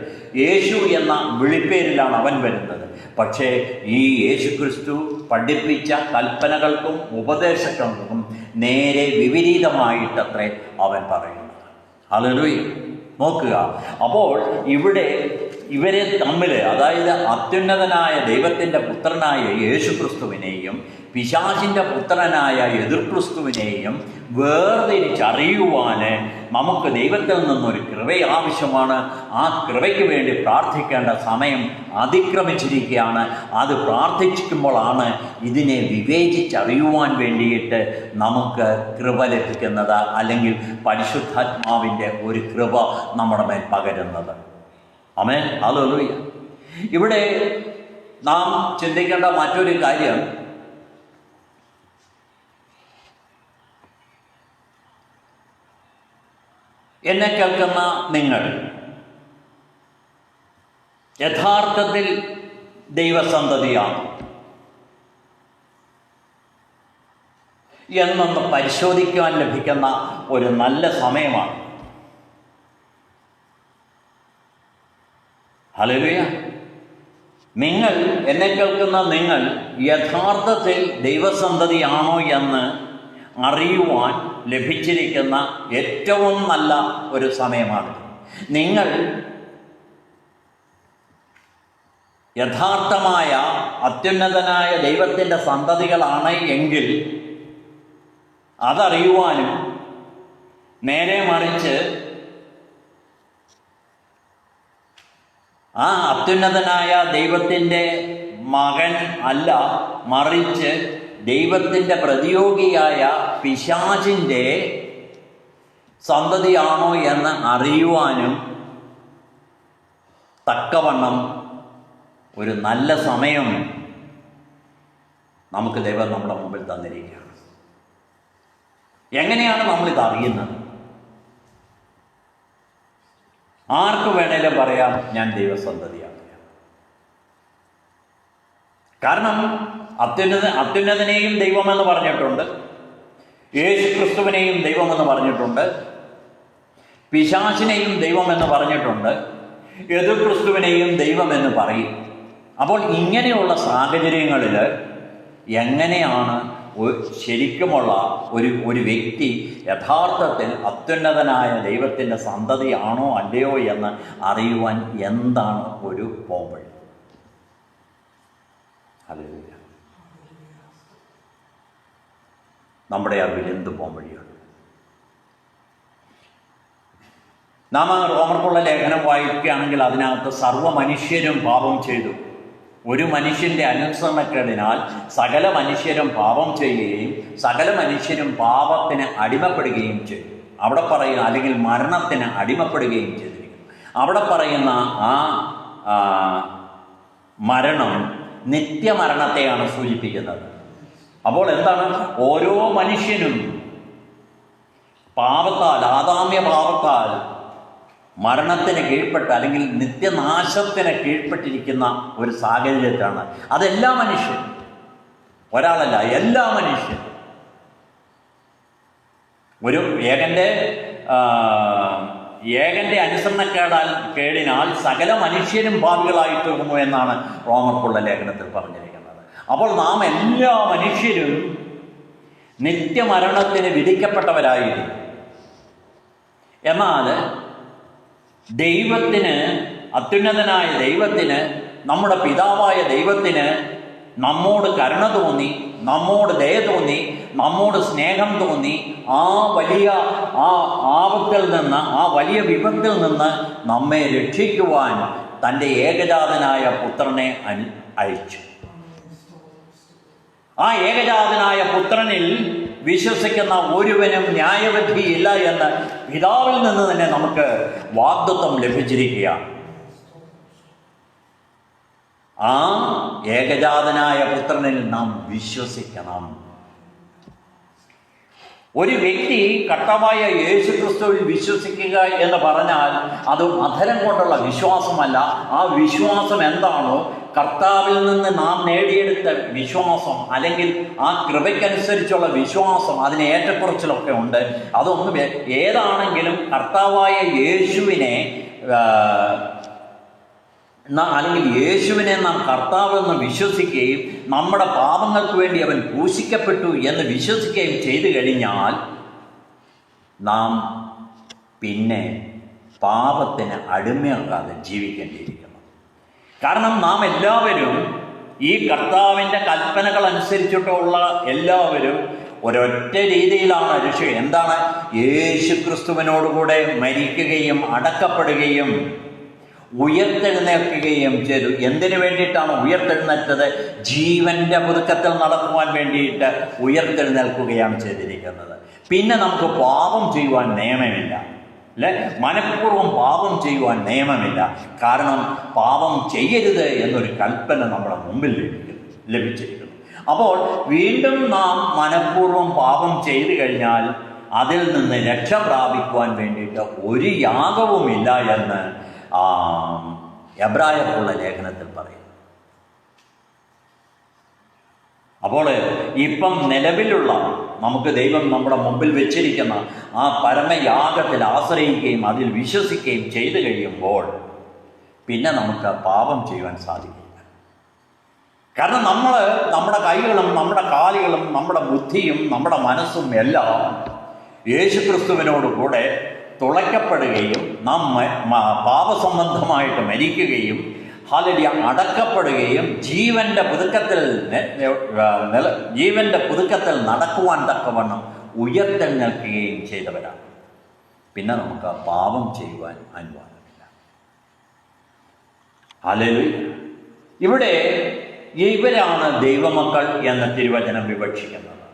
[SPEAKER 1] യേശു എന്ന വിളിപ്പേരിലാണ് അവൻ വരുന്നത്. പക്ഷേ ഈ യേശു ക്രിസ്തു പഠിപ്പിച്ച കൽപ്പനകൾക്കും ഉപദേശങ്ങൾക്കും നേരെ വിപരീതമായിട്ടത്രേ അവൻ പറയുന്നത്. ഹല്ലേലൂയ. നോക്കുക, അപ്പോൾ ഇവരെ തമ്മിൽ, അതായത് അത്യുന്നതനായ ദൈവത്തിൻ്റെ പുത്രനായ യേശു ക്രിസ്തുവിനെയും പിശാചിൻ്റെ പുത്രനായ എതിർക്രിസ്തുവിനെയും വേർതിരിച്ചറിയുവാൻ നമുക്ക് ദൈവത്തിൽ നിന്നൊരു കൃപ ആവശ്യമാണ്. ആ കൃപയ്ക്ക് വേണ്ടി പ്രാർത്ഥിക്കേണ്ട സമയം അതിക്രമിച്ചിരിക്കുകയാണ്. അത് പ്രാർത്ഥിക്കുമ്പോഴാണ് ഇതിനെ വിവേചിച്ചറിയുവാൻ വേണ്ടിയിട്ട് നമുക്ക് കൃപ ലഭിക്കുന്നത്, അല്ലെങ്കിൽ പരിശുദ്ധാത്മാവിൻ്റെ ഒരു കൃപ നമ്മുടെ മേൽ പകരുന്നത്. ആമേൻ. ഹല്ലേലൂയ. ഇവിടെ നാം ചിന്തിക്കേണ്ട മറ്റൊരു കാര്യം, എന്നെ കേൾക്കുന്ന നിങ്ങൾ യഥാർത്ഥത്തിൽ ദൈവസന്തതിയാണ് എന്നൊന്ന് പരിശോധിക്കുവാൻ ലഭിക്കുന്ന ഒരു നല്ല സമയമാണ്. ഹല്ലേലൂയ. എന്നെ കേൾക്കുന്ന നിങ്ങൾ യഥാർത്ഥത്തിൽ ദൈവസന്തതിയാണോ എന്ന് അറിയുവാൻ ലഭിച്ചിരിക്കുന്ന ഏറ്റവും നല്ല ഒരു സമയമാണ്. നിങ്ങൾ യഥാർത്ഥമായ അത്യുന്നതനായ ദൈവത്തിൻ്റെ സന്തതികളാണ് എങ്കിൽ അതറിയുവാനും നേരെ മറിച്ച് ആ അത്യുന്നതനായ ദൈവത്തിൻ്റെ മകൻ അല്ല, മറിച്ച് ദൈവത്തിൻ്റെ പ്രതിയോഗിയായ പിശാചിൻ്റെ സന്തതിയാണോ എന്ന് അറിയുവാനും തക്കവണ്ണം ഒരു നല്ല സമയം നമുക്ക് ദൈവം നമ്മുടെ മുമ്പിൽ തന്നിരിക്കുകയാണ്. എങ്ങനെയാണ് നമ്മളിത് അറിയുന്നത്? ആർക്ക് വേണേലും പറയാം ഞാൻ ദൈവസന്തതിയാണ്. കാരണം അത്യുന്നതനെയും ദൈവമെന്ന് പറഞ്ഞിട്ടുണ്ട്, യേശു ക്രിസ്തുവിനെയും ദൈവമെന്ന് പറഞ്ഞിട്ടുണ്ട്, പിശാചിനെയും ദൈവമെന്ന് പറഞ്ഞിട്ടുണ്ട്, എതിർ ക്രിസ്തുവിനെയും ദൈവമെന്ന് പറയും. അപ്പോൾ ഇങ്ങനെയുള്ള സാഹചര്യങ്ങളിൽ എങ്ങനെയാണ് ശരിക്കുമുള്ള ഒരു വ്യക്തി യഥാർത്ഥത്തിൽ അത്യുന്നതനായ ദൈവത്തിൻ്റെ സന്തതിയാണോ അല്ലയോ എന്ന് അറിയുവാൻ എന്താണ് ഒരു പോംവഴി? ഹല്ലേലൂയ. നമ്മുടെ അറിവിൽ എന്ത് പോംവഴിയാണ്? നാം റോമർക്കുള്ള ലേഖനം വായിക്കുകയാണെങ്കിൽ അതിനകത്ത് സർവ്വ മനുഷ്യരും പാപം ചെയ്തു, ഒരു മനുഷ്യൻ്റെ അനുസരണക്കേടിനാൽ സകല മനുഷ്യരും പാപം ചെയ്യുകയും സകല മനുഷ്യരും പാപത്തിന് അടിമപ്പെടുകയും ചെയ്തു. അവിടെ പറയുന്ന, അല്ലെങ്കിൽ മരണത്തിന് അടിമപ്പെടുകയും ചെയ്തിരിക്കുന്നു. അവിടെ പറയുന്ന ആ മരണം നിത്യമരണത്തെയാണ് സൂചിപ്പിക്കുന്നത്. അപ്പോൾ എന്താണ്? ഓരോ മനുഷ്യനും പാപത്താൽ, ആദാമ്യ പാപത്താൽ മരണത്തിന് കീഴ്പ്പെട്ട് അല്ലെങ്കിൽ നിത്യനാശത്തിന് കീഴ്പ്പെട്ടിരിക്കുന്ന ഒരു സാഹചര്യത്താണ്. അതെല്ലാ മനുഷ്യരും, ഒരാളല്ല, എല്ലാ മനുഷ്യരും. ഒരു ഏകന്റെ അനുസരണക്കേടിനാൽ സകല മനുഷ്യരും പാപികളായി തീർന്നു എന്നാണ് റോമർക്കുള്ള ലേഖനത്തിൽ പറഞ്ഞിരിക്കുന്നത്. അപ്പോൾ നാം എല്ലാ മനുഷ്യരും നിത്യമരണത്തിന് വിധിക്കപ്പെട്ടവരായിരുന്നു. എന്നാൽ ദൈവത്തിന്, അത്യുന്നതനായ ദൈവത്തിന്, നമ്മുടെ പിതാവായ ദൈവത്തിന് നമ്മോട് കരുണ തോന്നി, നമ്മോട് ദയ തോന്നി, നമ്മോട് സ്നേഹം തോന്നി, ആ വലിയ ആപത്തിൽ നിന്ന്, ആ വലിയ വിപത്തിൽ നിന്ന് നമ്മെ രക്ഷിക്കുവാൻ തൻ്റെ ഏകജാതനായ പുത്രനെ അയച്ചു. ആ ഏകജാതനായ പുത്രനിൽ വിശ്വസിക്കുന്ന ഒരുവനും ന്യായവിധിയില്ല എന്ന് പിതാവിൽ നിന്ന് തന്നെ നമുക്ക് വാഗ്ദത്തം ലഭിച്ചിരിക്കുകയാണ്. ആ ഏകജാതനായ പുത്രനിൽ നാം വിശ്വസിക്കണം. ഒരു വ്യക്തി കർത്താവായ യേശു ക്രിസ്തുവിൽ വിശ്വസിക്കുക എന്ന് പറഞ്ഞാൽ അത് അധരം കൊണ്ടുള്ള വിശ്വാസമല്ല. ആ വിശ്വാസം എന്താണോ, കർത്താവിൽ നിന്ന് നാം നേടിയെടുത്ത വിശ്വാസം, അല്ലെങ്കിൽ ആ കൃപയ്ക്കനുസരിച്ചുള്ള വിശ്വാസം, അതിന് ഏറ്റക്കുറച്ചിലൊക്കെ ഉണ്ട്. അതൊന്നും ഏതാണെങ്കിലും കർത്താവായ യേശുവിനെ അല്ലെങ്കിൽ യേശുവിനെ നാം കർത്താവെന്ന് വിശ്വസിക്കുകയും നമ്മുടെ പാപങ്ങൾക്ക് വേണ്ടി അവൻ ക്രൂശിക്കപ്പെട്ടു എന്ന് വിശ്വസിക്കുകയും ചെയ്തു കഴിഞ്ഞാൽ നാം പിന്നെ പാപത്തിന് അടിമയാകാതെ ജീവിക്കേണ്ടിയിരിക്കുന്നു. കാരണം നാം എല്ലാവരും ഈ കർത്താവിൻ്റെ കൽപ്പനകൾ അനുസരിച്ചിട്ടുള്ള എല്ലാവരും ഒരൊറ്റ രീതിയിലാണ് രക്ഷ. എന്താണ്? യേശു ക്രിസ്തുവിനോടുകൂടെ മരിക്കുകയും അടക്കപ്പെടുകയും ഉയർത്തെഴുന്നേൽക്കുകയും ചെയ്തു. എന്തിനു വേണ്ടിയിട്ടാണ് ഉയർത്തെഴുന്നേറ്റത്? ജീവന്റെ പുതുക്കത്തിൽ നടക്കുവാൻ വേണ്ടിയിട്ട് ഉയർത്തെഴുന്നേൽക്കുകയാണ് ചെയ്തിരിക്കുന്നത്. പിന്നെ നമുക്ക് പാപം ചെയ്യുവാൻ നിയമമില്ല, അല്ലെ? മനഃപൂർവ്വം പാപം ചെയ്യുവാൻ നിയമമില്ല. കാരണം പാപം ചെയ്യരുത് എന്നൊരു കൽപ്പന നമ്മുടെ മുമ്പിൽ ലഭിച്ചിരിക്കുന്നു. അപ്പോൾ വീണ്ടും നാം മനഃപൂർവ്വം പാപം ചെയ്തു കഴിഞ്ഞാൽ അതിൽ നിന്ന് രക്ഷ പ്രാപിക്കുവാൻ വേണ്ടിയിട്ട് ഒരു യാഗവുമില്ല എന്ന് എബ്രായർക്കുള്ള ലേഖനത്തിൽ പറയും. അപ്പോൾ ഇപ്പം നിലവിലുള്ള നമുക്ക് ദൈവം നമ്മുടെ മുമ്പിൽ വെച്ചിരിക്കുന്ന ആ പരമയാഗത്തിൽ ആശ്രയിക്കുകയും അതിൽ വിശ്വസിക്കുകയും ചെയ്തു കഴിയുമ്പോൾ പിന്നെ നമുക്ക് പാപം ചെയ്യുവാൻ സാധിക്കില്ല. കാരണം നമ്മുടെ കൈകളും നമ്മുടെ കാലുകളും നമ്മുടെ ബുദ്ധിയും നമ്മുടെ മനസ്സും എല്ലാം യേശുക്രിസ്തുവിനോട് കൂടെ തുളയ്ക്കപ്പെടുകയും നാം പാപസംബന്ധമായിട്ട് മരിക്കുകയും ഹല്ലേലൂയ അടക്കപ്പെടുകയും ജീവന്റെ പുതുക്കത്തിൽ നടക്കുവാൻ തക്കവണ്ണം ഉയർത്തെഴുന്നേൽക്കുകയും ചെയ്തവരാണ്. പിന്നെ നമുക്ക് പാപം ചെയ്യുവാൻ അനുവാദമില്ല. ഹല്ലേലൂയ. ഇവിടെ ഇവരാണ് ദൈവമക്കൾ എന്ന തിരുവചനം വിവക്ഷിക്കുന്നത്.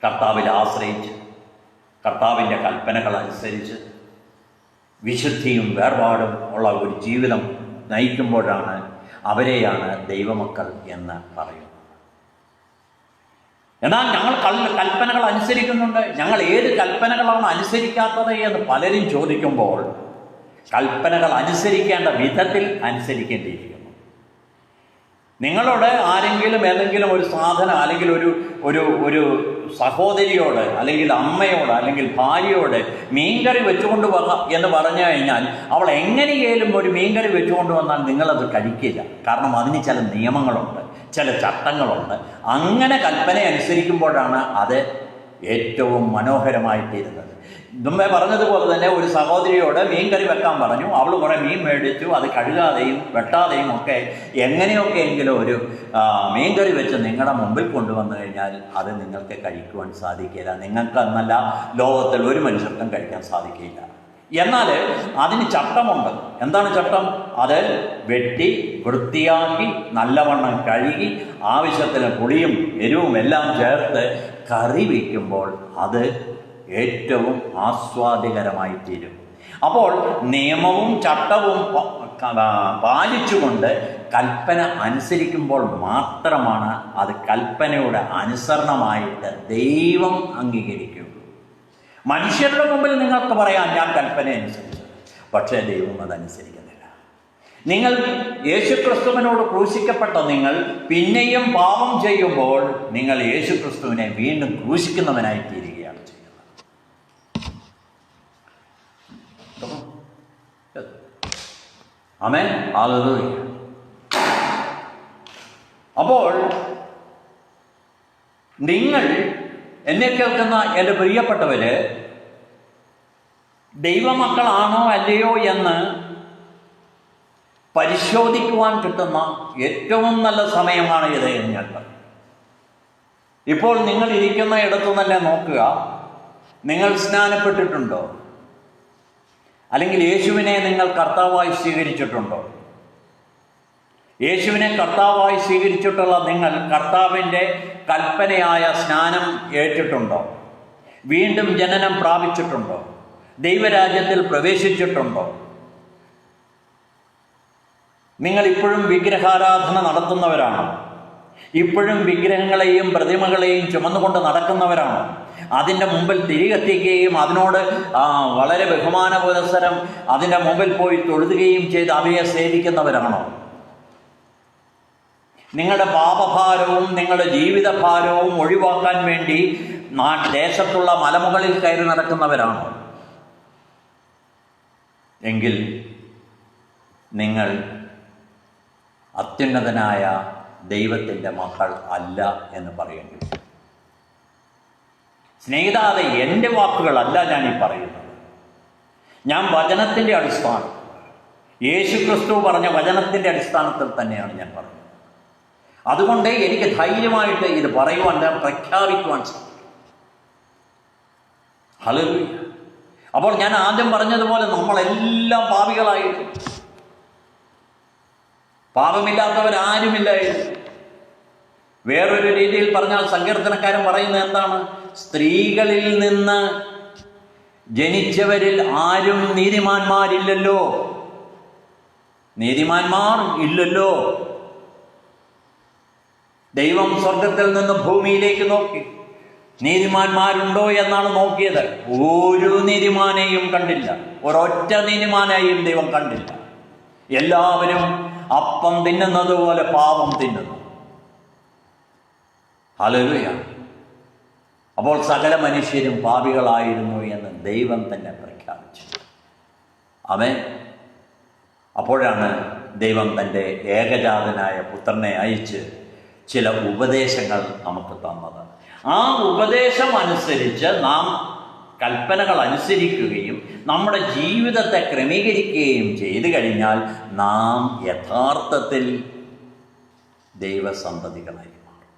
[SPEAKER 1] കർത്താവിൽ ആശ്രയിച്ച് കർത്താവിൻ്റെ കൽപ്പനകൾ അനുസരിച്ച് വിശുദ്ധിയും വേർപാടും ഉള്ള ഒരു ജീവിതം നയിക്കുമ്പോഴാണ് അവരെയാണ് ദൈവമക്കൾ എന്ന് പറയുന്നത്. എന്നാൽ ഞങ്ങൾ കൽപ്പനകൾ അനുസരിക്കുന്നുണ്ട്, ഞങ്ങൾ ഏത് കൽപ്പനകളാണ് അനുസരിക്കാത്തത് എന്ന് പലരും ചോദിക്കുമ്പോൾ കൽപ്പനകൾ അനുസരിക്കേണ്ട വിധത്തിൽ അനുസരിക്കേണ്ടിയിരിക്കുന്നു. നിങ്ങളോട് ആരെങ്കിലും ഏതെങ്കിലും ഒരു സാധനം അല്ലെങ്കിൽ ഒരു സഹോദരിയോട് അല്ലെങ്കിൽ അമ്മയോട് അല്ലെങ്കിൽ ഭാര്യയോട് മീൻകറി വെച്ചുകൊണ്ട് എന്ന് പറഞ്ഞു കഴിഞ്ഞാൽ അവൾ എങ്ങനെയായാലും ഒരു മീൻകറി വെച്ചുകൊണ്ട് വന്നാൽ നിങ്ങളത് കഴിക്കില്ല. കാരണം അതിന് ചില നിയമങ്ങളുണ്ട്, ചില ചട്ടങ്ങളുണ്ട്. അങ്ങനെ കൽപ്പന അനുസരിക്കുമ്പോഴാണ് അത് ഏറ്റവും മനോഹരമായിത്തീരുന്നത്. മുമ്പേ പറഞ്ഞതുപോലെ തന്നെ ഒരു സഹോദരിയോട് മീൻകറി വെക്കാൻ പറഞ്ഞു. അവൾ കുറേ മീൻ മേടിച്ചു. അത് കഴുകാതെയും വെട്ടാതെയും ഒക്കെ എങ്ങനെയൊക്കെയെങ്കിലും ഒരു മീൻകറി വെച്ച് നിങ്ങളുടെ മുമ്പിൽ കൊണ്ടുവന്നു കഴിഞ്ഞാൽ അത് നിങ്ങൾക്ക് കഴിക്കുവാൻ സാധിക്കില്ല. നിങ്ങൾക്ക് എന്നല്ല, ലോകത്തിൽ ഒരു മനുഷ്യർക്കും കഴിക്കാൻ സാധിക്കില്ല. എന്നാൽ അതിന് ചട്ടമുണ്ട്. എന്താണ് ചട്ടം? അത് വെട്ടി വൃത്തിയാക്കി നല്ലവണ്ണം കഴുകി ആവശ്യത്തിന് പുളിയും എരിവും എല്ലാം ചേർത്ത് കറി വയ്ക്കുമ്പോൾ അത് ഏറ്റവും ആസ്വാദികരമായി തീരും. അപ്പോൾ നിയമവും ചട്ടവും പാലിച്ചുകൊണ്ട് കൽപ്പന അനുസരിക്കുമ്പോൾ മാത്രമാണ് അത് കൽപ്പനയുടെ അനുസരണമായിട്ട് ദൈവം അംഗീകരിക്കുകയുള്ളൂ. മനുഷ്യരുടെ മുമ്പിൽ നിങ്ങൾക്ക് പറയാം ഞാൻ കൽപ്പന അനുസരിച്ചു, പക്ഷേ ദൈവം അതനുസരിക്കുന്നില്ല. നിങ്ങൾ യേശുക്രിസ്തുവിനോട് ക്രൂശിക്കപ്പെട്ട നിങ്ങൾ പിന്നെയും പാപം ചെയ്യുമ്പോൾ നിങ്ങൾ യേശുക്രിസ്തുവിനെ വീണ്ടും ക്രൂശിക്കുന്നവനായി തീരുകയാണ് ചെയ്യുന്നത്. ആമേൻ, ഹല്ലേലൂയ. അപ്പോൾ നിങ്ങൾ എന്നെ കേൾക്കുന്ന എൻ്റെ പ്രിയപ്പെട്ടവര് ദൈവമക്കളാണോ അല്ലയോ എന്ന് പരിശോധിക്കുവാൻ കിട്ടുന്ന ഏറ്റവും നല്ല സമയമാണ് ഇത് എന്ന് ഞാൻ പറയും. ഇപ്പോൾ നിങ്ങൾ ഇരിക്കുന്ന ഇടത്തു തന്നെ നോക്കുക, നിങ്ങൾ സ്നാനപ്പെട്ടിട്ടുണ്ടോ? അല്ലെങ്കിൽ യേശുവിനെ നിങ്ങൾ കർത്താവായി സ്വീകരിച്ചിട്ടുണ്ടോ? യേശുവിനെ കർത്താവായി സ്വീകരിച്ചിട്ടുള്ള നിങ്ങൾ കർത്താവിൻ്റെ കൽപ്പനയായ സ്നാനം ഏറ്റിട്ടുണ്ടോ? വീണ്ടും ജനനം പ്രാപിച്ചിട്ടുണ്ടോ? ദൈവരാജ്യത്തിൽ പ്രവേശിച്ചിട്ടുണ്ടോ? നിങ്ങൾ ഇപ്പോഴും വിഗ്രഹാരാധന നടത്തുന്നവരാണോ? ഇപ്പോഴും വിഗ്രഹങ്ങളെയും പ്രതിമകളെയും ചുമന്നുകൊണ്ട് നടക്കുന്നവരാണോ? അതിൻ്റെ മുമ്പിൽ തിരികെത്തിക്കുകയും അതിനോട് വളരെ ബഹുമാന പുരസ്സരം അതിൻ്റെ മുമ്പിൽ പോയി തൊഴുതുകയും ചെയ്ത് അവയെ സേവിക്കുന്നവരാണോ? നിങ്ങളുടെ പാപഭാരവും നിങ്ങളുടെ ജീവിതഭാരവും ഒഴിവാക്കാൻ വേണ്ടി ദേശത്തുള്ള മലമുകളിൽ കയറി നടക്കുന്നവരാണോ? എങ്കിൽ നിങ്ങൾ അത്യുന്നതനായ ദൈവത്തിൻ്റെ മക്കൾ അല്ല എന്ന് പറയേണ്ടി വരും. സ്നേഹിതാതെ, എൻ്റെ വാക്കുകളല്ല ഞാൻ ഈ പറയുന്നത്. ഞാൻ വചനത്തിൻ്റെ അടിസ്ഥാനം, യേശുക്രിസ്തു പറഞ്ഞ വചനത്തിൻ്റെ അടിസ്ഥാനത്തിൽ തന്നെയാണ് ഞാൻ പറയുന്നത്. അതുകൊണ്ട് എനിക്ക് ധൈര്യമായിട്ട് ഇത് പറയുവാൻ, പ്രഖ്യാപിക്കുവാൻ സാധിക്കും. ഹല്ലേലൂയ. അപ്പോൾ ഞാൻ ആദ്യം പറഞ്ഞതുപോലെ നമ്മളെല്ലാം പാപികളായിരുന്നു. പാപമില്ലാത്തവരാരുമില്ലായിരുന്നു. വേറൊരു രീതിയിൽ പറഞ്ഞാൽ സങ്കീർത്തനക്കാരൻ പറയുന്നത് എന്താണ്? സ്ത്രീകളിൽ നിന്ന് ജനിച്ചവരിൽ ആരും നീതിമാന്മാരില്ലല്ലോ, നീതിമാന്മാർ ഇല്ലല്ലോ. ദൈവം സ്വർഗത്തിൽ നിന്ന് ഭൂമിയിലേക്ക് നോക്കി നീതിമാന്മാരുണ്ടോ എന്നാണ് നോക്കിയത്. ഒരു നീതിമാനെയും കണ്ടില്ല, ഒരൊറ്റ നീതിമാനെയും ദൈവം കണ്ടില്ല. എല്ലാവരും അപ്പം തിന്നുന്നത് പോലെ പാപം തിന്നുന്നു. ഹല്ലേലൂയ. അപ്പോൾ സകല മനുഷ്യരും പാപികളായിരുന്നു എന്ന് ദൈവം തന്നെ പ്രഖ്യാപിച്ചു. ആമേൻ. അപ്പോഴാണ് ദൈവം തൻ്റെ ഏകജാതനായ പുത്രനെ അയച്ച് ചില ഉപദേശങ്ങൾ നമുക്ക് തന്നത്. ആ ഉപദേശം അനുസരിച്ച് നാം കൽപ്പനകൾ അനുസരിക്കുകയും നമ്മുടെ ജീവിതത്തെ ക്രമീകരിക്കുകയും ചെയ്തു കഴിഞ്ഞാൽ നാം യഥാർത്ഥത്തിൽ ദൈവസന്തതികളായി മാറും.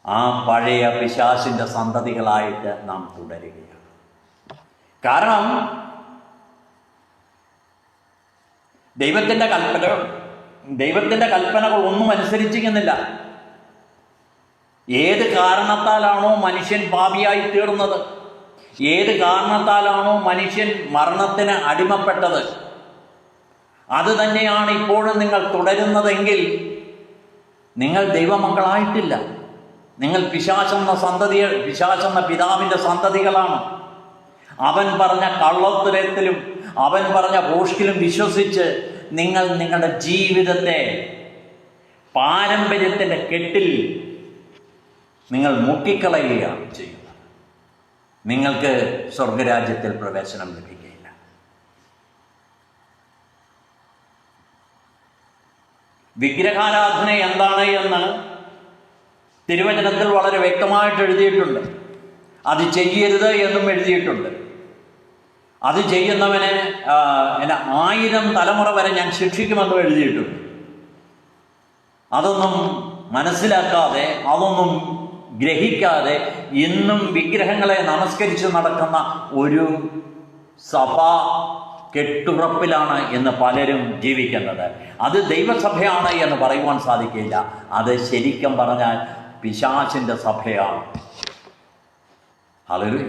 [SPEAKER 1] ആ പഴയ പിശാചിൻ്റെ സന്തതികളായിട്ട് നാം തുടരുകയാണ്. കാരണം ദൈവത്തിൻ്റെ കൽപ്പനകൾ ഒന്നും അനുസരിച്ചിരിക്കുന്നില്ല. ഏത് കാരണത്താലാണോ മനുഷ്യൻ പാപിയായി തീർന്നത്, ഏത് കാരണത്താലാണോ മനുഷ്യൻ മരണത്തിന് അടിമപ്പെട്ടത്, അത് തന്നെയാണ് ഇപ്പോഴും നിങ്ങൾ തുടരുന്നതെങ്കിൽ നിങ്ങൾ ദൈവമക്കളായിട്ടില്ല. നിങ്ങൾ പിശാചെന്ന പിതാവിൻ്റെ സന്തതികളാണ്. അവൻ പറഞ്ഞ കള്ളത്തരത്തിലും അവൻ പറഞ്ഞ ഭോഷ്കിലും വിശ്വസിച്ച് നിങ്ങൾ നിങ്ങളുടെ ജീവിതത്തെ പാരമ്പര്യത്തിൻ്റെ കെട്ടിൽ നിങ്ങൾ മുക്കിക്കളയുകയാണ് ചെയ്യുന്നത്. നിങ്ങൾക്ക് സ്വർഗരാജ്യത്തിൽ പ്രവേശനം ലഭിക്കുകയില്ല. വിഗ്രഹാരാധന എന്താണ് എന്ന് തിരുവചനത്തിൽ വളരെ വ്യക്തമായിട്ട് എഴുതിയിട്ടുണ്ട്. അത് ചെയ്യരുത് എന്നും എഴുതിയിട്ടുണ്ട്. അത് ചെയ്യുന്നവനെ 1000 തലമുറ വരെ ഞാൻ ശിക്ഷിക്കുമെന്നും എഴുതിയിട്ടുണ്ട്. അതൊന്നും മനസ്സിലാക്കാതെ, അതൊന്നും ഗ്രഹിക്കാതെ ഇന്നും വിഗ്രഹങ്ങളെ നമസ്കരിച്ച് നടക്കുന്ന ഒരു സഭാ കെട്ടുറപ്പിലാണ് ഇന്ന് പലരും ജീവിക്കുന്നത്. അത് ദൈവസഭയാണ് എന്ന് പറയുവാൻ സാധിക്കില്ല. അത് ശരിക്കും പറഞ്ഞാൽ പിശാചിൻ്റെ സഭയാണ്. ഹല്ലേലൂയ.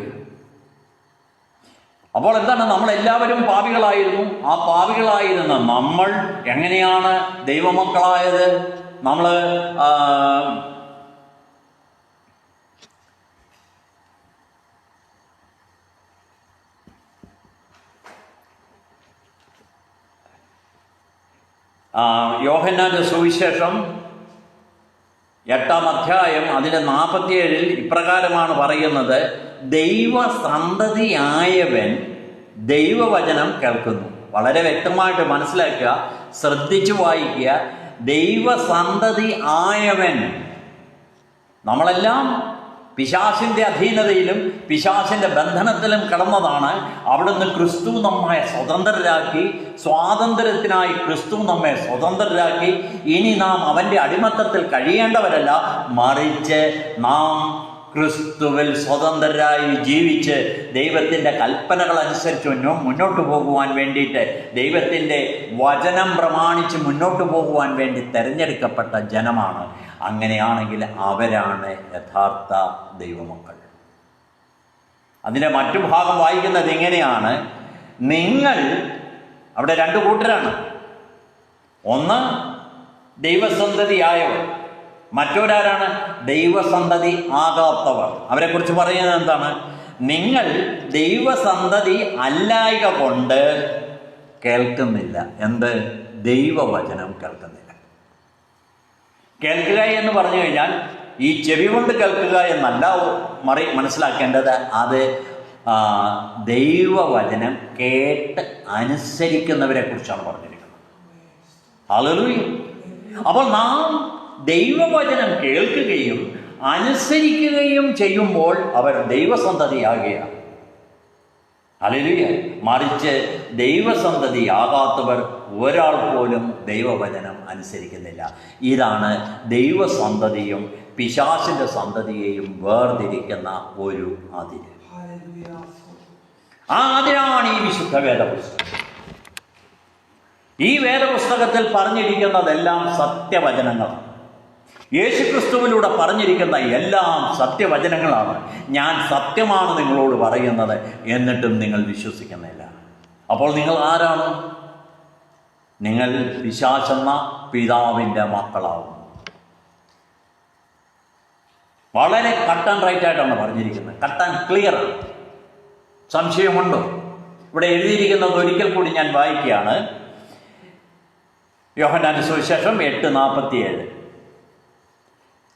[SPEAKER 1] അപ്പോൾ എന്താണ്, നമ്മളെല്ലാവരും പാപികളായിരുന്നു. ആ പാപികളായിരുന്ന നമ്മൾ എങ്ങനെയാണ് ദൈവമക്കളായത്? നമ്മൾ യോഹന്നാന്റെ സുവിശേഷം 8-ാം അധ്യായം അതിൻ്റെ 47 ഇപ്രകാരമാണ് പറയുന്നത്: ദൈവസന്തതിയായവൻ ദൈവവചനം കേൾക്കുന്നു. വളരെ വ്യക്തമായിട്ട് മനസ്സിലാക്കുക, ശ്രദ്ധിച്ചു വായിക്കുക. ദൈവസന്തതി ആയവൻ. നമ്മളെല്ലാം പിശാചിൻ്റെ അധീനതയിലും പിശാചിൻ്റെ ബന്ധനത്തിലും കിടന്നതാണ്. അവിടുന്ന് ക്രിസ്തു നമ്മെ സ്വതന്ത്രരാക്കി. സ്വാതന്ത്ര്യത്തിനായി ക്രിസ്തു നമ്മെ സ്വതന്ത്രരാക്കി. ഇനി നാം അവൻ്റെ അടിമത്തത്തിൽ കഴിയേണ്ടവരല്ല, മറിച്ച് നാം ക്രിസ്തുവിൽ സ്വതന്ത്രരായി ജീവിച്ച് ദൈവത്തിൻ്റെ കൽപ്പനകൾ അനുസരിച്ച് മുന്നോട്ട് പോകുവാൻ വേണ്ടിയിട്ട്, ദൈവത്തിൻ്റെ വചനം പ്രമാണിച്ച് മുന്നോട്ട് പോകുവാൻ വേണ്ടി തിരഞ്ഞെടുക്കപ്പെട്ട ജനമാണ്. അങ്ങനെയാണെങ്കിൽ അവരാണ് യഥാർത്ഥ ദൈവമക്കൾ. അതിൻ്റെ മറ്റു ഭാഗം വായിക്കുന്നത് ഇങ്ങനെയാണ്: നിങ്ങൾ, അവിടെ 2 കൂട്ടരാണ്. ഒന്ന് ദൈവസന്തതിയായവർ, മറ്റൊരാരാണ് ദൈവസന്തതി ആകാത്തവർ. അവരെക്കുറിച്ച് പറയുന്നത് എന്താണ്? നിങ്ങൾ ദൈവസന്തതി അല്ലായ്ക കൊണ്ട് കേൾക്കുന്നില്ല. എന്ത്? ദൈവവചനം കേൾക്കുന്നില്ല. കേൾക്കുക എന്ന് പറഞ്ഞു കഴിഞ്ഞാൽ ഈ ചെവി കൊണ്ട് കേൾക്കുക എന്നല്ല മനസ്സിലാക്കേണ്ടത്. അത് ദൈവവചനം കേട്ട് അനുസരിക്കുന്നവരെ കുറിച്ചാണ് പറഞ്ഞിരിക്കുന്നത്. ഹല്ലേലൂയ. അപ്പോൾ നാം ദൈവവചനം കേൾക്കുകയും അനുസരിക്കുകയും ചെയ്യുമ്പോൾ അവർ ദൈവസന്തതിയാകുകയാണ്. ഹല്ലേലൂയ. മറിച്ച് ദൈവസന്തതിയാകാത്തവർ ഒരാൾ പോലും ദൈവവചനം അനുസരിക്കുന്നില്ല. ഇതാണ് ദൈവസന്തതിയും പിശാചിൻ്റെ സന്തതിയെയും വേർതിരിക്കുന്ന ഒരു അതിര്. ആ അതിരാണ് ഈ വിശുദ്ധ വേദപുസ്തകം. ഈ വേദപുസ്തകത്തിൽ പറഞ്ഞിരിക്കുന്നതെല്ലാം സത്യവചനങ്ങളാണ്. യേശുക്രിസ്തുവിലൂടെ പറഞ്ഞിരിക്കുന്ന എല്ലാം സത്യവചനങ്ങളാണ്. ഞാൻ സത്യമാണ് നിങ്ങളോട് പറയുന്നത്, എന്നിട്ടും നിങ്ങൾ വിശ്വസിക്കുന്നില്ല. അപ്പോൾ നിങ്ങൾ ആരാണ്? നിങ്ങൾ പിശാചെന്ന പിതാവിൻ്റെ മക്കളാവും. വളരെ കട്ട് ആൻഡ് റൈറ്റ് ആയിട്ടാണ് പറഞ്ഞിരിക്കുന്നത്. കട്ട് ആൻഡ് ക്ലിയർ ആണ്. സംശയമുണ്ടോ? ഇവിടെ എഴുതിയിരിക്കുന്നത് ഒരിക്കൽ കൂടി ഞാൻ വായിക്കുകയാണ്. യോഹന്നാന്റെ സുവിശേഷം 8:47.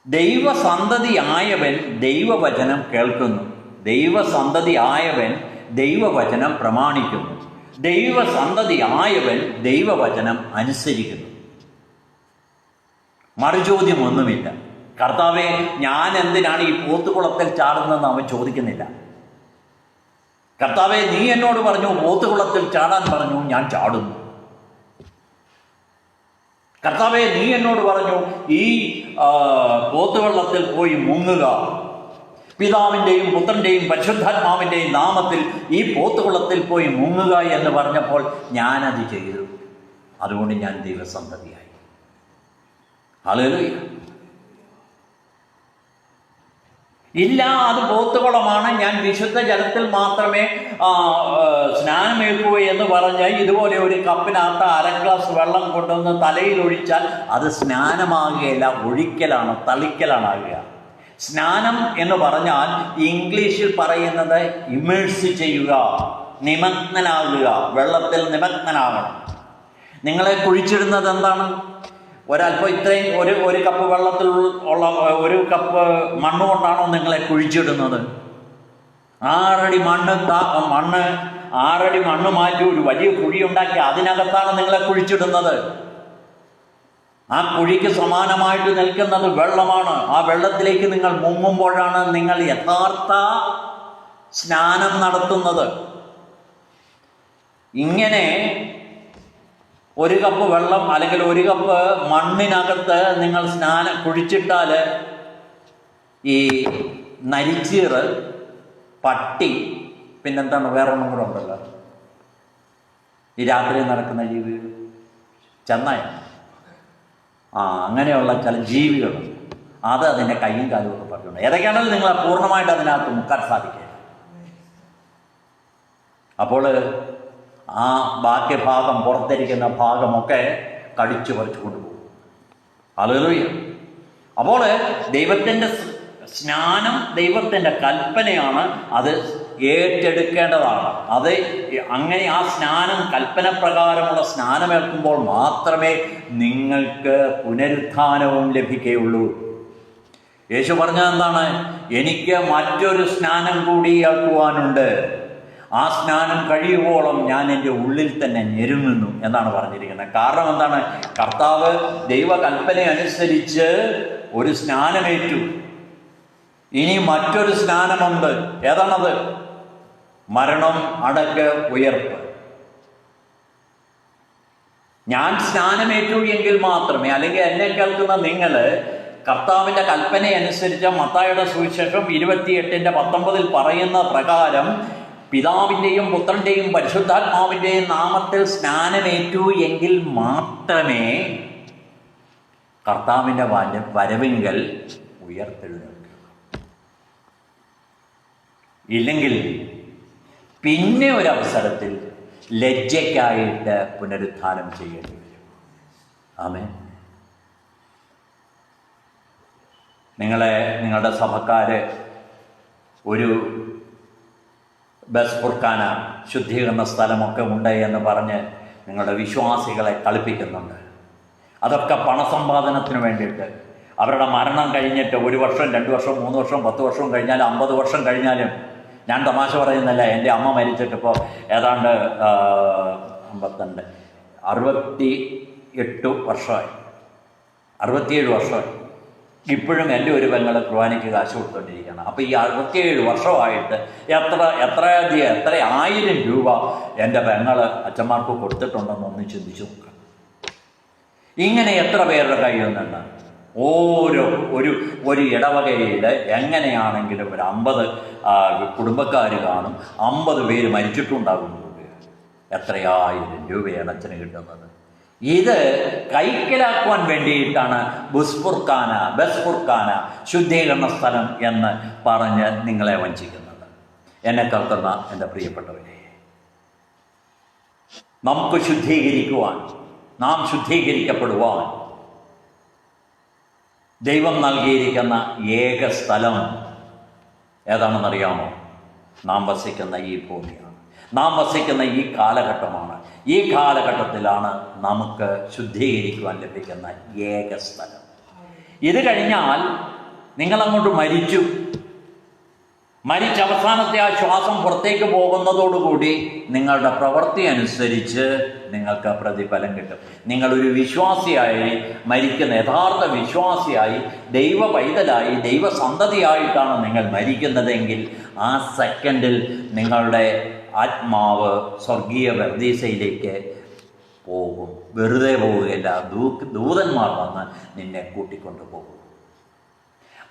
[SPEAKER 1] ദൈവസന്തതിയായവൻ ദൈവവചനം കേൾക്കുന്നു, ദൈവസന്തതിയായവൻ ദൈവവചനം പ്രമാണിക്കുന്നു, ദൈവസന്തതിയായവൻ ദൈവവചനം അനുസരിക്കുന്നു. മറുചോദ്യമൊന്നുമില്ല. കർത്താവേ, ഞാൻ എന്തിനാണ് ഈ പോത്തുകുളത്തിൽ ചാടുന്നതെന്ന് അവൻ ചോദിക്കുന്നില്ല. കർത്താവേ, നീ എന്നോട് പറഞ്ഞു പോത്തുകുളത്തിൽ ചാടാൻ പറഞ്ഞു, ഞാൻ ചാടുന്നു. കർത്താവേ, നീ എന്നോട് പറഞ്ഞു ഈ പോത്തുവെള്ളത്തിൽ പോയി മുങ്ങുക, പിതാവിൻ്റെയും പുത്രൻ്റെയും പരിശുദ്ധാത്മാവിൻ്റെയും നാമത്തിൽ ഈ പോത്തുവെള്ളത്തിൽ പോയി മുങ്ങുക എന്ന് പറഞ്ഞപ്പോൾ ഞാനത് ചെയ്തു. അതുകൊണ്ട് ഞാൻ ദൈവസന്തതിയായി. ഹല്ലേലൂയ. ഇല്ല, അത് പോത്തുകുളമാണ്, ഞാൻ വിശുദ്ധ ജലത്തിൽ മാത്രമേ സ്നാനമേൽക്കൂ എന്ന് പറഞ്ഞ് ഇതുപോലെ ഒരു കപ്പിനകത്ത് 1/2 ഗ്ലാസ് വെള്ളം കൊണ്ടുവന്ന് തലയിൽ ഒഴിച്ചാൽ അത് സ്നാനമാകുകയില്ല, ഒഴിക്കലാണ്, തളിക്കലാണ് ആകുക. സ്നാനം എന്ന് പറഞ്ഞാൽ ഇംഗ്ലീഷിൽ പറയുന്നത് ഇമേഴ്സ് ചെയ്യുക, നിമഗ്നനാകുക, വെള്ളത്തിൽ നിമഗ്നനാകണം. നിങ്ങളെ കുഴിച്ചിടുന്നത് എന്താണ്? ഒരല്പം ഇത്രയും ഒരു കപ്പ് വെള്ളത്തിൽ ഉള്ള ഒരു കപ്പ് മണ്ണ് കൊണ്ടാണോ നിങ്ങളെ കുഴിച്ചിടുന്നത്? 6 അടി മണ്ണ് 6 അടി മണ്ണ് മാറ്റി ഒരു വലിയ കുഴി ഉണ്ടാക്കി അതിനകത്താണ് നിങ്ങളെ കുഴിച്ചിടുന്നത്. ആ കുഴിക്ക് സമാനമായിട്ട് നിൽക്കുന്നത് വെള്ളമാണ്. ആ വെള്ളത്തിലേക്ക് നിങ്ങൾ മുങ്ങുമ്പോഴാണ് നിങ്ങൾ യഥാർത്ഥ സ്നാനം നടത്തുന്നത്. ഇങ്ങനെ ഒരു കപ്പ് വെള്ളം അല്ലെങ്കിൽ ഒരു കപ്പ് മണ്ണിനകത്ത് നിങ്ങൾ കുഴിച്ചിട്ടാൽ ഈ നരിച്ചീറ്, പട്ടി, പിന്നെന്താണ് വേറൊന്നും കൂടെ ഉണ്ടല്ലോ, ഈ രാത്രി നടക്കുന്ന ജീവികൾ, ചെന്നായ, അങ്ങനെയുള്ള ചില ജീവികൾ, അത് അതിൻ്റെ കയ്യും കാലും ഒക്കെ പറഞ്ഞുകൊണ്ട് ഏതൊക്കെയാണെങ്കിലും നിങ്ങളെ പൂർണ്ണമായിട്ട് അതിനകത്ത് മുക്കാൻ സാധിക്കുക. അപ്പോൾ ആ ബാക്കി ഭാഗം, പുറത്തിരിക്കുന്ന ഭാഗമൊക്കെ കടിച്ചു പറിച്ചു കൊണ്ടുപോകും. ഹല്ലേലൂയ. അപ്പോൾ ദൈവത്തിൻ്റെ സ്നാനം ദൈവത്തിൻ്റെ കൽപ്പനയാണ്, അത് ഏറ്റെടുക്കേണ്ടതാണ്. അത് അങ്ങനെ ആ സ്നാനം കൽപ്പന പ്രകാരമുള്ള സ്നാനമേൽക്കുമ്പോൾ മാത്രമേ നിങ്ങൾക്ക് പുനരുത്ഥാനവും ലഭിക്കുകയുള്ളൂ. യേശു പറഞ്ഞത് എന്താണ്? എനിക്ക് മറ്റൊരു സ്നാനം കൂടി ഏൽക്കുവാനുണ്ട്, ആ സ്നാനം കഴിയുവോളം ഞാൻ എൻ്റെ ഉള്ളിൽ തന്നെ ഞെരുങ്ങുന്നു എന്നാണ് പറഞ്ഞിരിക്കുന്നത്. കാരണം എന്താണ്? കർത്താവ് ദൈവകൽപ്പന അനുസരിച്ച് ഒരു സ്നാനമേറ്റു, ഇനി മറ്റൊരു സ്നാനമുണ്ട്. ഏതാണത്? മരണം, അടക്ക്, ഉയർപ്പ്. ഞാൻ സ്നാനമേറ്റു എങ്കിൽ മാത്രമേ, അല്ലെങ്കിൽ എന്നെ കേൾക്കുന്ന നിങ്ങൾ കർത്താവിൻ്റെ കൽപ്പന അനുസരിച്ച് മത്തായിയുടെ സുവിശേഷം 28:19 പറയുന്ന പ്രകാരം പിതാവിൻ്റെയും പുത്രൻ്റെയും പരിശുദ്ധാത്മാവിൻ്റെയും നാമത്തിൽ സ്നാനമേറ്റു എങ്കിൽ മാത്രമേ കർത്താവിൻ്റെ വരവിങ്കൽ ഉയർത്തെഴുന്നേൽക്കുക. ഇല്ലെങ്കിൽ പിന്നെ ഒരവസരത്തിൽ ലജ്ജയ്ക്കായിട്ട് പുനരുത്ഥാനം ചെയ്യേണ്ടി വരും. ആമേൻ. നിങ്ങളുടെ സഭക്കാര് ഒരു ബസ് പുർക്കാന ശുദ്ധീകരണ സ്ഥലമൊക്കെ ഉണ്ട് എന്ന് പറഞ്ഞ് നിങ്ങളുടെ വിശ്വാസികളെ കളിപ്പിക്കുന്നുണ്ട്. അതൊക്കെ പണസമ്പാദനത്തിന് വേണ്ടിയിട്ട്. അവരുടെ മരണം കഴിഞ്ഞിട്ട് 1 വർഷം, 2 വർഷം, 3 വർഷം, 10 വർഷം കഴിഞ്ഞാലും 50 വർഷം കഴിഞ്ഞാലും, ഞാൻ തമാശ പറയുന്നില്ല, എൻ്റെ അമ്മ മരിച്ചിട്ടിപ്പോൾ ഏതാണ്ട് 68 വർഷമായി, 67 വർഷമായി. ഇപ്പോഴും എൻ്റെ ഒരു പെങ്ങൾ കുർബാനയ്ക്ക് കാശ് കൊടുത്തുകൊണ്ടിരിക്കുകയാണ്. അപ്പോൾ ഈ 67 വർഷമായിട്ട് എത്ര 1000 രൂപ എൻ്റെ പെങ്ങൾ അച്ഛന്മാർക്ക് കൊടുത്തിട്ടുണ്ടെന്ന് ഒന്ന് ചിന്തിച്ചു നോക്കാം. ഇങ്ങനെ എത്ര പേരുടെ കയ്യിൽ നിന്ന് ഒരു ഇടവകയിൽ എങ്ങനെയാണെങ്കിലും ഒരു 50 കുടുംബക്കാർ കാണും, 50 പേര് മരിച്ചിട്ടുണ്ടാകും. എത്രയായിരം രൂപയാണ് അച്ഛന് കിട്ടുന്നത്. ഇത് കൈക്കലാക്കുവാൻ വേണ്ടിയിട്ടാണ് ബസ് പുർക്കാന ശുദ്ധീകരണ സ്ഥലം എന്ന് പറഞ്ഞ് നിങ്ങളെ വഞ്ചിക്കുന്നത്. എന്നെ കേൾക്കുന്ന എൻ്റെ പ്രിയപ്പെട്ടവരെ, നമുക്ക് ശുദ്ധീകരിക്കുവാൻ, നാം ശുദ്ധീകരിക്കപ്പെടുവാൻ ദൈവം നൽകിയിരിക്കുന്ന ഏക സ്ഥലം ഏതാണെന്നറിയാമോ? നാം വസിക്കുന്ന ഈ ഭൂമിയാണ്, നാം വസിക്കുന്ന ഈ കാലഘട്ടമാണ്. ഈ കാലഘട്ടത്തിലാണ് നമുക്ക് ശുദ്ധീകരിക്കുവാൻ ലഭിക്കുന്ന ഏക സ്ഥലം. ഇത് കഴിഞ്ഞാൽ നിങ്ങളങ്ങോട്ട് മരിച്ച് അവസാനത്തെ ആ ശ്വാസം പുറത്തേക്ക് പോകുന്നതോടുകൂടി നിങ്ങളുടെ പ്രവൃത്തി അനുസരിച്ച് നിങ്ങൾക്ക് പ്രതിഫലം കിട്ടും. നിങ്ങളൊരു വിശ്വാസിയായി മരിക്കുന്ന, യഥാർത്ഥ വിശ്വാസിയായി, ദൈവ പൈതലായി, ദൈവസന്തതിയായിട്ടാണ് നിങ്ങൾ മരിക്കുന്നതെങ്കിൽ ആ സെക്കൻഡിൽ നിങ്ങളുടെ ആത്മാവ് സ്വർഗീയ പർദീസയിലേക്ക് പോകും. വെറുതെ പോവുകയില്ല, ദൂതന്മാർ വന്ന് നിന്നെ കൂട്ടിക്കൊണ്ടു പോകും.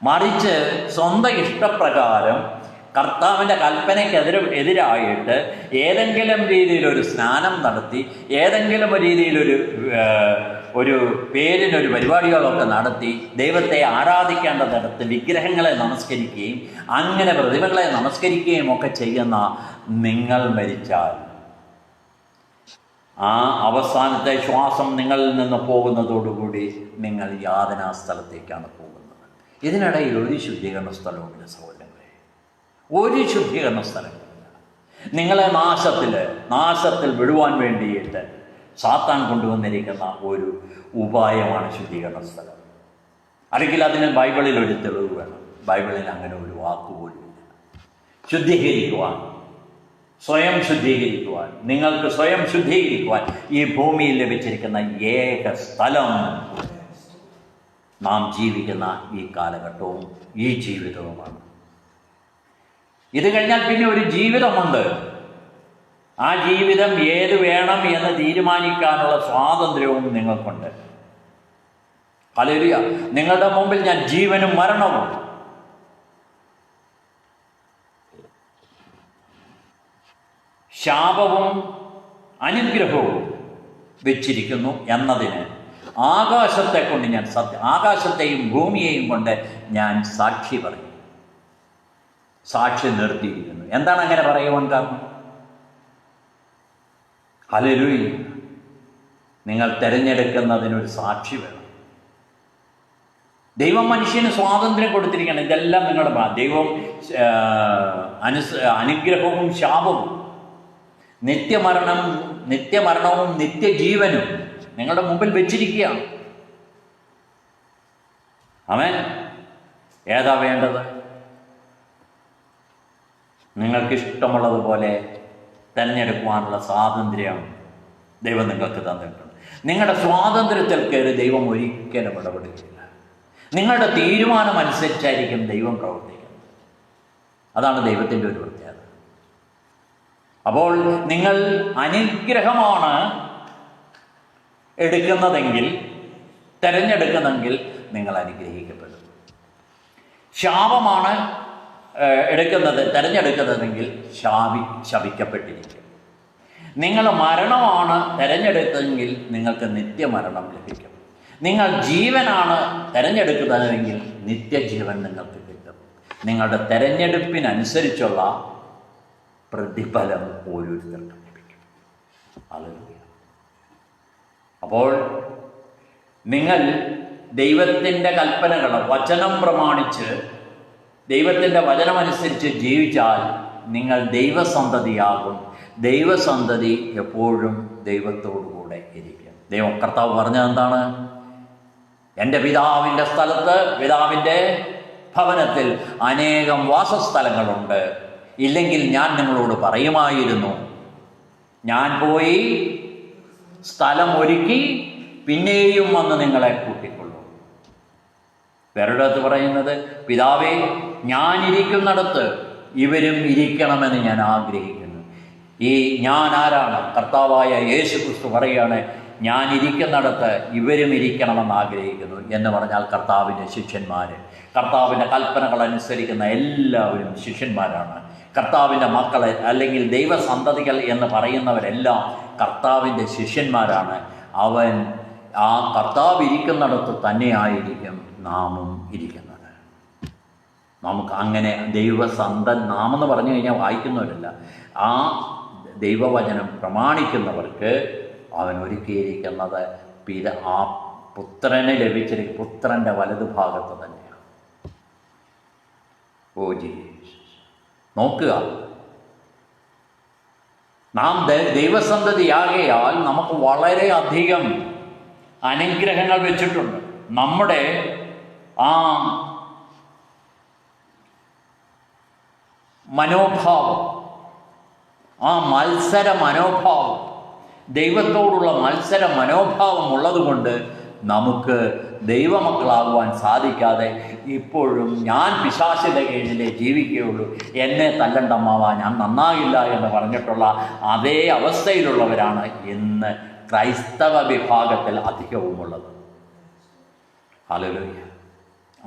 [SPEAKER 1] മറിച്ച് സ്വന്തം ഇഷ്ടപ്രകാരം കർത്താവിൻ്റെ എതിരായിട്ട് ഏതെങ്കിലും രീതിയിലൊരു സ്നാനം നടത്തി, ഏതെങ്കിലും ഒരു പേരിനൊരു പരിപാടികളൊക്കെ നടത്തി ദൈവത്തെ ആരാധിക്കേണ്ടതിടത്ത് വിഗ്രഹങ്ങളെ നമസ്കരിക്കുകയും അങ്ങനെ പ്രതിമകളെ നമസ്കരിക്കുകയും ഒക്കെ ചെയ്യുന്ന നിങ്ങൾ മരിച്ചാൽ ആ അവസാനത്തെ ശ്വാസം നിങ്ങളിൽ നിന്ന് പോകുന്നതോടുകൂടി നിങ്ങൾ യാതനാ സ്ഥലത്തേക്കാണ് പോകുന്നത്. ഇതിനിടയിൽ ഒരു ശുദ്ധീകരണ സ്ഥലവുമില്ല സഹോദരങ്ങളെ, ഒരു ശുദ്ധീകരണ സ്ഥലങ്ങളില്ല. നിങ്ങളെ നാശത്തിൽ വിടുവാൻ വേണ്ടിയിട്ട് സാത്താൻ കൊണ്ടുവന്നിരിക്കുന്ന ഒരു ഉപായമാണ് ശുദ്ധീകരണ സ്ഥലം. അല്ലെങ്കിൽ അതിന് ബൈബിളിൽ ഒരു തെളിവ് വേണം. ബൈബിളിൽ അങ്ങനെ ഒരു വാക്കുപോലുമില്ല. ശുദ്ധീകരിക്കുവാൻ, സ്വയം ശുദ്ധീകരിക്കുവാൻ, നിങ്ങൾക്ക് സ്വയം ശുദ്ധീകരിക്കുവാൻ ഈ ഭൂമിയിൽ ലഭിച്ചിരിക്കുന്ന ഏക സ്ഥലം നാം ജീവിക്കുന്ന ഈ കാലഘട്ടവും ഈ ജീവിതവുമാണ്. ഇത് കഴിഞ്ഞാൽ പിന്നെ ഒരു ജീവിതമുണ്ട്. ആ ജീവിതം ഏത് വേണം എന്ന് തീരുമാനിക്കാനുള്ള സ്വാതന്ത്ര്യവും നിങ്ങൾക്കുണ്ട്. ഹല്ലേലൂയ. നിങ്ങളുടെ മുമ്പിൽ ഞാൻ ജീവനും മരണവും, ശാപവും അനുഗ്രഹവും വെച്ചിരിക്കുന്നു എന്നതിന് ആകാശത്തെയും ഭൂമിയെയും കൊണ്ട് ഞാൻ സാക്ഷി പറയും, സാക്ഷി നിർത്തിയിരിക്കുന്നു. എന്താണ് അങ്ങനെ പറയുവാൻ കാരണം? ഹല്ലേലൂയ. നിങ്ങൾ തിരഞ്ഞെടുക്കുന്നതിനൊരു സാക്ഷി വേണം. ദൈവം മനുഷ്യന് സ്വാതന്ത്ര്യം കൊടുത്തിരിക്കണം. ഇതെല്ലാം നിങ്ങളുടെ ദൈവം അനുഗ്രഹവും ശാപവും, നിത്യമരണവും നിത്യജീവനും നിങ്ങളുടെ മുമ്പിൽ വെച്ചിരിക്കുകയാണ്. ആമേൻ. ഏതാ വേണ്ടത്? നിങ്ങൾക്കിഷ്ടമുള്ളതുപോലെ തിരഞ്ഞെടുക്കുവാനുള്ള സ്വാതന്ത്ര്യം ദൈവം നിങ്ങൾക്ക് തന്നിട്ടുണ്ട്. നിങ്ങളുടെ സ്വാതന്ത്ര്യത്തിൽ കയറി ദൈവം ഒരിക്കലും ഇടപെടുകയില്ല. നിങ്ങളുടെ തീരുമാനം അനുസരിച്ചായിരിക്കും ദൈവം പ്രവർത്തിക്കുന്നത്. അതാണ് ദൈവത്തിൻ്റെ ഒരു പ്രത്യേകത. അപ്പോൾ നിങ്ങൾ അനുഗ്രഹമാണ് തിരഞ്ഞെടുക്കുന്നതെങ്കിൽ നിങ്ങൾ അനുഗ്രഹിക്കപ്പെടും. ശാപമാണ് തിരഞ്ഞെടുക്കുന്നതെങ്കിൽ ശപിക്കപ്പെട്ടിരിക്കും. നിങ്ങൾ മരണമാണ് തിരഞ്ഞെടുത്തതെങ്കിൽ നിങ്ങൾക്ക് നിത്യമരണം ലഭിക്കും. നിങ്ങൾ ജീവനാണ് തിരഞ്ഞെടുക്കുന്നതെങ്കിൽ നിത്യജീവൻ നിങ്ങൾക്ക് കിട്ടും. നിങ്ങളുടെ തിരഞ്ഞെടുപ്പിനനുസരിച്ചുള്ള പ്രതിഫലം ഓരോരുത്തർക്കും ലഭിക്കും. ഹല്ലേലൂയ. അപ്പോൾ നിങ്ങൾ ദൈവത്തിൻ്റെ കൽപ്പനകൾ വചനം പ്രമാണിച്ച് ദൈവത്തിൻ്റെ വചനമനുസരിച്ച് ജീവിച്ചാൽ നിങ്ങൾ ദൈവസന്തതിയാകും. ദൈവസന്തതി എപ്പോഴും ദൈവത്തോടുകൂടെ ഇരിക്കും. കർത്താവ് പറഞ്ഞത് എന്താണ്? എൻ്റെ പിതാവിൻ്റെ ഭവനത്തിൽ അനേകം വാസസ്ഥലങ്ങളുണ്ട്. ഇല്ലെങ്കിൽ ഞാൻ നിങ്ങളോട് പറയുമായിരുന്നു. ഞാൻ പോയി സ്ഥലം ഒരുക്കി പിന്നെയും വന്ന് നിങ്ങളെ കൂട്ടിക്കൊള്ളും. വേറൊരിടത്ത് പറയുന്നത്, പിതാവേ, ഞാനിരിക്കുന്നിടത്ത് ഇവരും ഇരിക്കണമെന്ന് ഞാൻ ആഗ്രഹിക്കുന്നു. ഈ ഞാൻ ആരാണ്? കർത്താവായ യേശു ക്രിസ്തു പറയുകയാണ്, ഞാൻ ഇരിക്കുന്നിടത്ത് ഇവരും ഇരിക്കണമെന്ന് ആഗ്രഹിക്കുന്നു എന്ന് പറഞ്ഞാൽ കർത്താവിൻ്റെ ശിഷ്യന്മാർ, കർത്താവിൻ്റെ കൽപ്പനകൾ അനുസരിക്കുന്ന എല്ലാവരും ശിഷ്യന്മാരാണ്. കർത്താവിൻ്റെ മക്കളെ അല്ലെങ്കിൽ ദൈവസന്തതികൾ എന്ന് പറയുന്നവരെല്ലാം കർത്താവിൻ്റെ ശിഷ്യന്മാരാണ്. ആ കർത്താവ് ഇരിക്കുന്നിടത്ത് തന്നെയായിരിക്കും നാമും ഇരിക്കുന്നത്. നമുക്ക് അങ്ങനെ നാം എന്ന് പറഞ്ഞു കഴിഞ്ഞാൽ വായിക്കുന്നവരല്ല, ആ ദൈവവചനം പ്രമാണിക്കുന്നവർക്ക് അവൻ ഒരുക്കിയിരിക്കുന്നത് ആ പുത്രനെ ലഭിച്ചിരിക്കും, പുത്രൻ്റെ വലതുഭാഗത്ത് തന്നെയാണ്. ഓ ജീസസ്, നോക്കുക, നാം ദൈവസന്തതിയാകയാൽ നമുക്ക് വളരെയധികം അനുഗ്രഹങ്ങൾ വെച്ചിട്ടുണ്ട്. നമ്മുടെ ആ മനോഭാവം, ആ മത്സര മനോഭാവം, ദൈവത്തോടുള്ള മത്സര മനോഭാവം ഉള്ളതുകൊണ്ട് നമുക്ക് ദൈവമക്കളാകുവാൻ സാധിക്കാതെ ഇപ്പോഴും ഞാൻ പിശാചിന്റെ കീഴിലേ ജീവിക്കുകയുള്ളൂ, എന്നെ തല്ലണ്ടമ്മാവാ, ഞാൻ നന്നാകില്ല എന്ന് പറഞ്ഞിട്ടുള്ള അതേ അവസ്ഥയിലുള്ളവരാണ് ഇന്ന് ക്രൈസ്തവ വിഭാഗത്തിൽ അധികവുമുള്ളത്. ഹല്ലേലൂയ.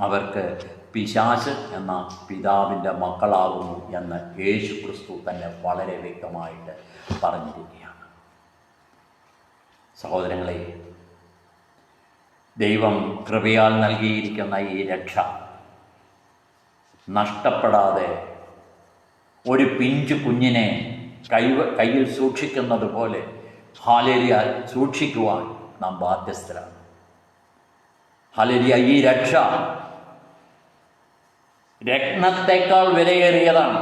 [SPEAKER 1] അവർക്ക് പിശാച് എന്ന പിതാവിൻ്റെ മക്കളാകുന്നു എന്ന് യേശു ക്രിസ്തു തന്നെ വളരെ വ്യക്തമായിട്ട് പറഞ്ഞിരിക്കുകയാണ്. സഹോദരങ്ങളെ, ദൈവം കൃപയാൽ നൽകിയിരിക്കുന്ന ഈ രക്ഷ നഷ്ടപ്പെടാതെ ഒരു പിഞ്ചു കുഞ്ഞിനെ കയ്യിൽ സൂക്ഷിക്കുന്നത് പോലെ ഹല്ലേലൂയ സൂക്ഷിക്കുവാൻ നാം ബാധ്യസ്ഥരാണ്. ഹല്ലേലൂയ. ഈ രക്ഷ രത്നത്തേക്കാൾ വിലയേറിയതാണ്.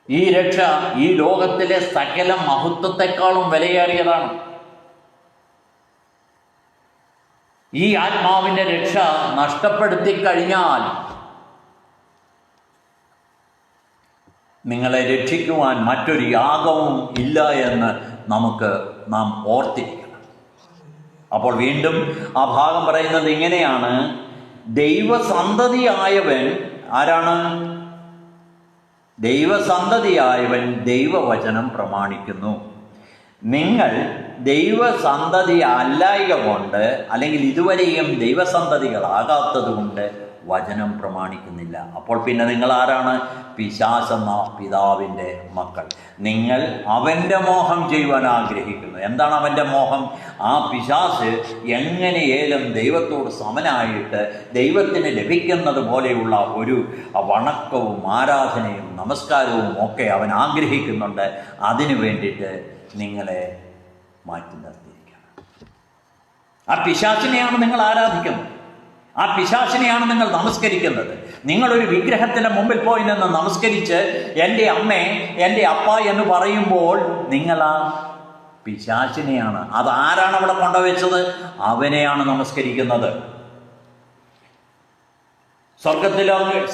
[SPEAKER 1] ഈ രക്ഷ ഈ ലോകത്തിലെ സകല മഹത്വത്തെക്കാളും വിലയേറിയതാണ്. ഈ ആത്മാവിൻ്റെ രക്ഷ നഷ്ടപ്പെടുത്തി കഴിഞ്ഞാൽ നിങ്ങളെ രക്ഷിക്കുവാൻ മറ്റൊരു യാഗവും ഇല്ല എന്ന് നാം ഓർത്തിരിക്കണം. അപ്പോൾ വീണ്ടും ആ ഭാഗം പറയുന്നത് ഇങ്ങനെയാണ്: ദൈവസന്തതിയായവൻ ആരാണ്? ദൈവസന്തതിയായവൻ ദൈവവചനം പ്രമാണിക്കുന്നു. നിങ്ങൾ ദൈവസന്തതി അല്ലായക കൊണ്ട്, അല്ലെങ്കിൽ ഇതുവരെയും ദൈവസന്തതികളാകാത്തത് കൊണ്ട് വചനം പ്രമാണിക്കുന്നില്ല. അപ്പോൾ പിന്നെ നിങ്ങൾ ആരാണ്? പിശാചെന്ന പിതാവിൻ്റെ മക്കൾ. നിങ്ങൾ അവൻ്റെ മോഹം ചെയ്യുവാൻ ആഗ്രഹിക്കുന്നു. എന്താണ് അവൻ്റെ മോഹം? ആ പിശാച് എങ്ങനെയേലും ദൈവത്തോട് സമനായിട്ട് ദൈവത്തിന് ലഭിക്കുന്നത് പോലെയുള്ള ഒരു വണക്കവും ആരാധനയും നമസ്കാരവും ഒക്കെ അവൻ ആഗ്രഹിക്കുന്നുണ്ട്. അതിനു വേണ്ടിയിട്ട് നിങ്ങളെ മാറ്റി നിർത്തിയിരിക്കണം. ആ പിശാചിനെയാണ് നിങ്ങൾ ആരാധിക്കുന്നത്. ആ പിശാചിനെയാണ് നിങ്ങൾ നമസ്കരിക്കുന്നത്. നിങ്ങളൊരു വിഗ്രഹത്തിൻ്റെ മുമ്പിൽ പോയി നിന്ന് നമസ്കരിച്ച് എൻ്റെ അമ്മേ, എൻ്റെ അപ്പ എന്ന് പറയുമ്പോൾ നിങ്ങൾ ആ പിശാചിനെയാണ്, അതാരാണ് അവിടെ കൊണ്ടുവച്ചത്? അവനെയാണ് നമസ്കരിക്കുന്നത്.